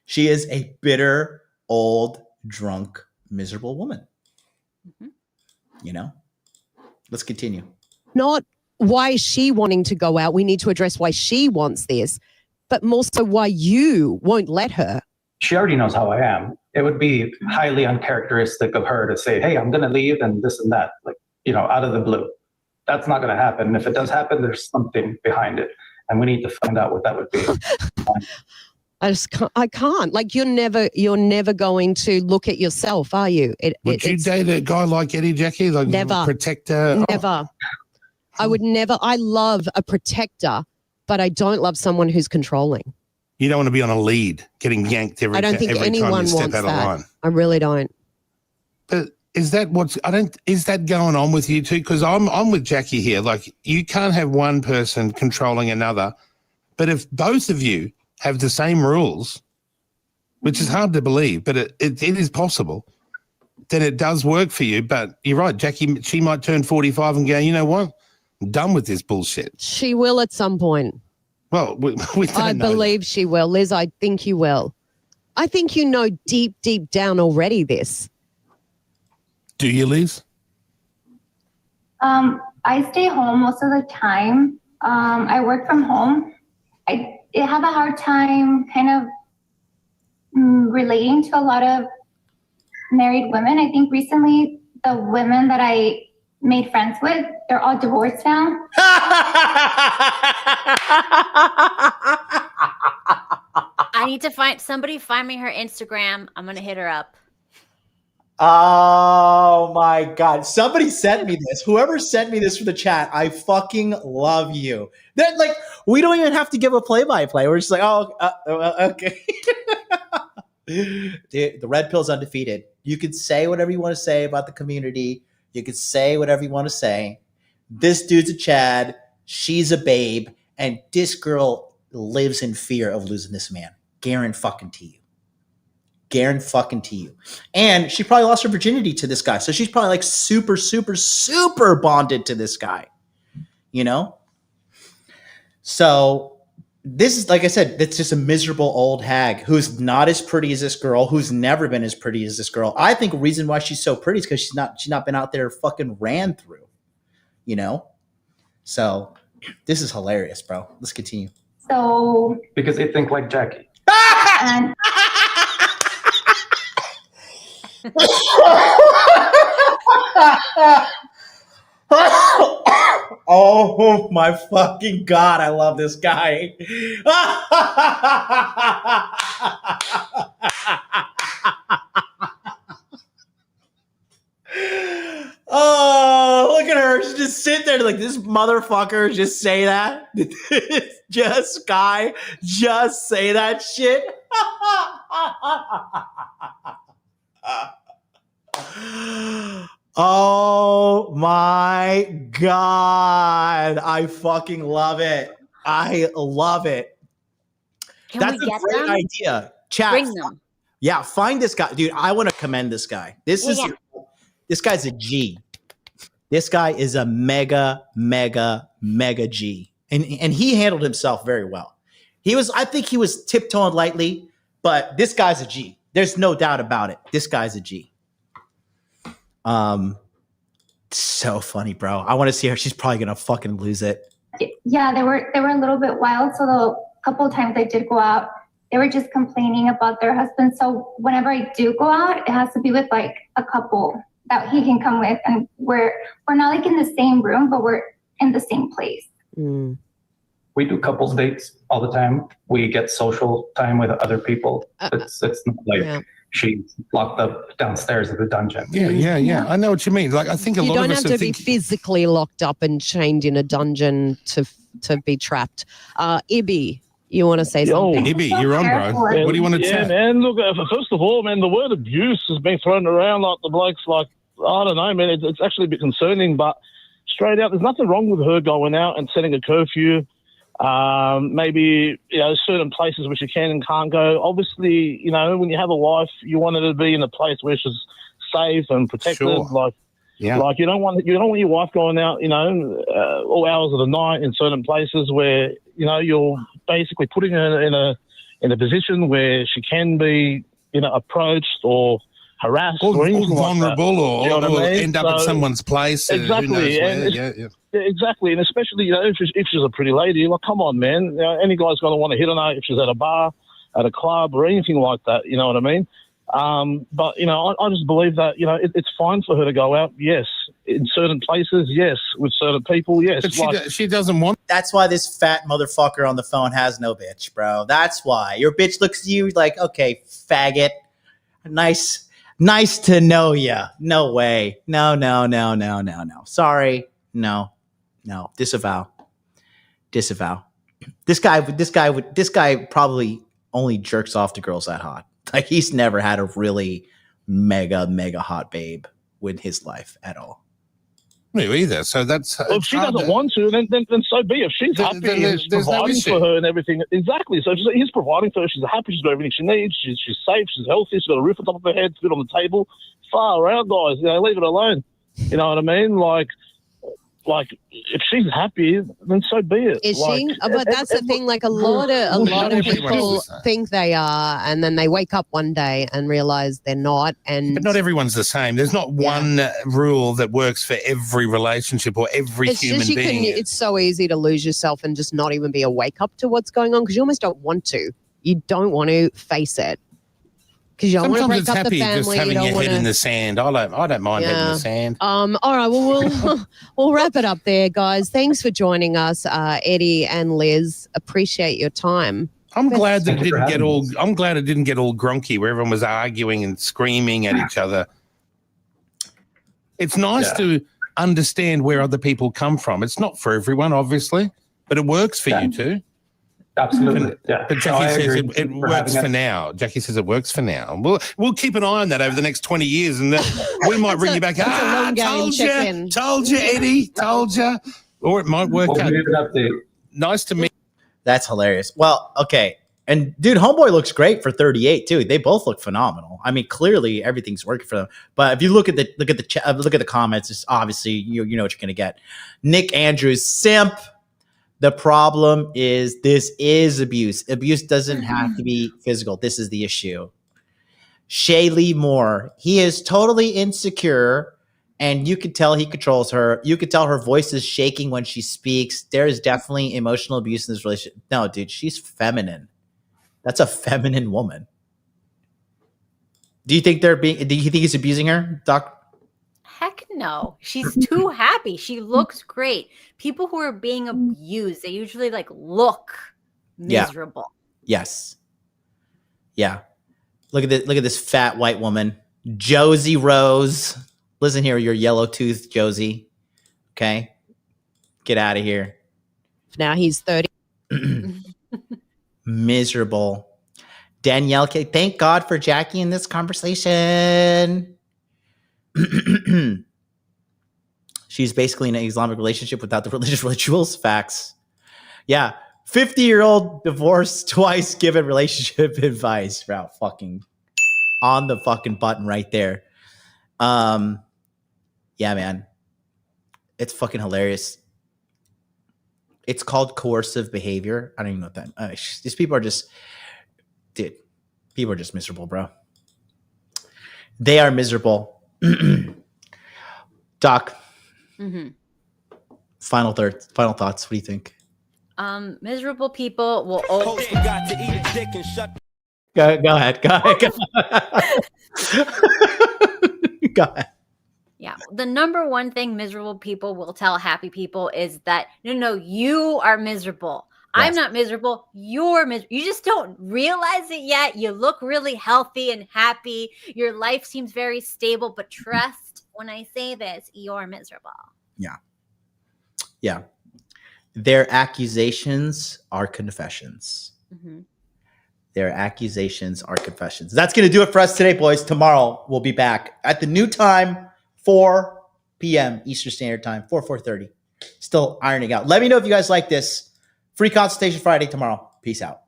S1: She is a bitter, old, drunk, miserable woman. Mm-hmm. You know? Let's continue.
S9: Not why is she wanting to go out. We need to address why she wants this, but more so why you won't let her.
S11: She already knows how I am. It would be highly uncharacteristic of her to say, hey, I'm going to leave and this and that, like, you know, out of the blue. That's not going to happen. And if it does happen, there's something behind it. And we need to find out what that would be.
S9: I can't. Like, you're never going to look at yourself, are you?
S2: Would you date a guy like Eddie, Jackie? Like,
S9: never.
S2: Protector?
S9: Never. I would never. I love a protector, but I don't love someone who's controlling.
S2: You don't want to be on a lead, getting yanked every time you step out of line.
S9: I really don't.
S2: But is that going on with you too? Because I'm with Jackie here. Like, you can't have one person controlling another. But if both of you have the same rules, which is hard to believe, but it is possible, then it does work for you. But you're right, Jackie, she might turn 45 and go, you know what? I'm done with this bullshit.
S9: She will at some point.
S2: Well, we
S9: I believe she will. Liz, I think you will. I think you know deep, deep down already this.
S2: Do you, Liz?
S10: I stay home most of the time. I work from home. I have a hard time kind of relating to a lot of married women. I think recently the women that I made friends with, they're all divorced now.
S7: I need to find me her Instagram. I'm gonna hit her up.
S1: Oh my God. Somebody sent me this. Whoever sent me this from the chat, I fucking love you. That, like, we don't even have to give a play-by-play. We're just like, okay. Dude, the red pill's undefeated. You can say whatever you want to say about the community. You can say whatever you want to say. This dude's a Chad. She's a babe. And this girl lives in fear of losing this man. Guarantee you. And she probably lost her virginity to this guy. So she's probably like super, super, super bonded to this guy. You know? So this is, like I said, it's just a miserable old hag who's not as pretty as this girl, who's never been as pretty as this girl. I think the reason why she's so pretty is because she's not been out there fucking ran through. You know? So this is hilarious, bro. Let's continue.
S10: So
S11: because they think like Jackie.
S10: And
S1: oh my fucking God, I love this guy. Oh, look at her. She's just sitting there like, this motherfucker just say that. Just guy, just say that shit. Oh my God. I fucking love it. I love it. That's a great idea. Chat.
S7: Bring them.
S1: Yeah, find this guy. Dude, I want to commend this guy. This guy's a G. This guy is a mega, mega, mega G. And he handled himself very well. I think he was tiptoeing lightly, but this guy's a G. There's no doubt about it. This guy's a G. So funny, bro. I want to see her. She's probably gonna fucking lose it.
S10: Yeah, they were a little bit wild. So the couple of times I did go out, they were just complaining about their husband. So whenever I do go out, it has to be with like a couple that he can come with, and we're not like in the same room, but we're in the same place.
S11: We do couples dates all the time. We get social time with other people. It's not like she's locked up downstairs at the dungeon.
S2: Yeah. I know what you mean. Like I think a
S9: You
S2: lot of
S9: don't
S2: us
S9: have
S2: are
S9: to be
S2: thinking.
S9: physically locked up and chained in a dungeon to be trapped. Ibby, you want to say something?
S2: Ibby, you're on, bro. What do you want to
S14: Yeah,
S2: say?
S14: man. Look, first of all, man, the word abuse has been thrown around like the bloke's like, I don't know, man. It's actually a bit concerning, but straight out, there's nothing wrong with her going out and setting a curfew. Maybe, certain places which you can and can't go. Obviously, when you have a wife, you want her to be in a place where she's safe and protected.
S2: Sure.
S14: Like you don't want your wife going out, all hours of the night in certain places where, you're basically putting her in a position where she can be, approached or harassed or anything
S2: vulnerable
S14: like that.
S2: or end up at someone's place.
S14: Exactly. Exactly, and especially if she's a pretty lady, like come on, man, any guy's going to want to hit on her if she's at a bar, at a club, or anything like that. You know what I mean? But I just believe that it's fine for her to go out. Yes, in certain places, yes, with certain people, yes.
S2: But she doesn't want.
S1: That's why this fat motherfucker on the phone has no bitch, bro. That's why your bitch looks at you like, okay, faggot, nice to know ya. No way, no. Sorry, no. Disavow. This guy probably only jerks off to girls that hot. Like he's never had a really mega hot babe in his life at all.
S2: Me either. So that's.
S14: Well, if she doesn't want to, then so be it. If she's happy,
S2: then
S14: and he's
S2: there's no
S14: providing
S2: issue.
S14: for her and everything. Exactly. So he's providing for her. She's happy. She's got everything she needs. She's safe. She's healthy. She's got a roof on top of her head, food on the table. Far out, guys. Leave it alone. You know what I mean? Like if she's happy, then so be it.
S9: Is she? But that's the thing. Like a lot of people think they are, and then they wake up one day and realize they're not. And
S2: But not everyone's the same. There's not one rule that works for every relationship or every
S9: it's
S2: human
S9: just
S2: being.
S9: it's so easy to lose yourself and just not even be awake up to what's going on because you almost don't want to. You don't want to face it because you don't want to
S2: Sometimes
S9: break
S2: it's
S9: up the
S2: happy
S9: family.
S2: just having
S9: you
S2: your
S9: don't
S2: head in
S9: wanna-
S2: the sand. I don't mind head in the sand.
S9: All right. Well, we'll wrap it up there, guys. Thanks for joining us, Eddie and Liz. Appreciate your time.
S2: I'm glad that it didn't get all. I'm glad it didn't get all gronky where everyone was arguing and screaming at each other. It's nice to understand where other people come from. It's not for everyone, obviously, but it works for you too.
S11: Absolutely. Yeah.
S2: But
S11: No, I
S2: Jackie says
S11: agree.
S2: it works for now. Jackie says it works for now. We'll keep an eye on that over the next 20 years, and we might bring you back.
S9: that's a long game check-in.
S2: Told you, Eddie, told you. Or it might work out. Nice to meet.
S1: That's hilarious. Well, okay. And dude, Homeboy looks great for 38 too. They both look phenomenal. I mean, clearly everything's working for them. But if you look at the comments, it's obviously you know what you're gonna get. Nick Andrews, simp. The problem is this is abuse. Abuse doesn't have to be physical. This is the issue. Shaylee Moore, he is totally insecure, and you could tell he controls her. You could tell her voice is shaking when she speaks. There is definitely emotional abuse in this relationship. No, dude, she's feminine. That's a feminine woman. Do you think he's abusing her, Doc?
S7: Heck no. She's too happy. She looks great. People who are being abused, they usually look miserable.
S1: Yes. Yeah. Look at this fat white woman. Josie Rose. Listen here, your yellow tooth, Josie. Okay. Get out of here.
S9: Now he's 30.
S1: Miserable. Danielle K. Thank God for Jackie in this conversation. She's basically in an Islamic relationship without the religious rituals. Facts. Yeah. 50-year-old divorced twice given relationship advice. Bro, fucking on the fucking button right there. Yeah, man. It's fucking hilarious. It's called coercive behavior. I don't even know what that. These people are just, dude. People are just miserable, bro. They are miserable. Doc.
S7: Mm-hmm.
S1: Final thoughts. What do you think?
S7: Miserable people will always.
S8: Got to eat a dick and shut.
S1: Go ahead. Go ahead.
S7: Yeah. The number one thing miserable people will tell happy people is that, no, you are miserable. Yes. I'm not miserable. You're miserable. You just don't realize it yet. You look really healthy and happy. Your life seems very stable, but trust when I say this, you're miserable.
S1: Yeah. Yeah. Their accusations are confessions.
S7: Mm-hmm.
S1: Their accusations are confessions. That's going to do it for us today, boys. Tomorrow we'll be back at the new time, 4 p.m. Eastern Standard Time, 4:30. Still ironing out. Let me know if you guys like this. Free consultation Friday tomorrow. Peace out.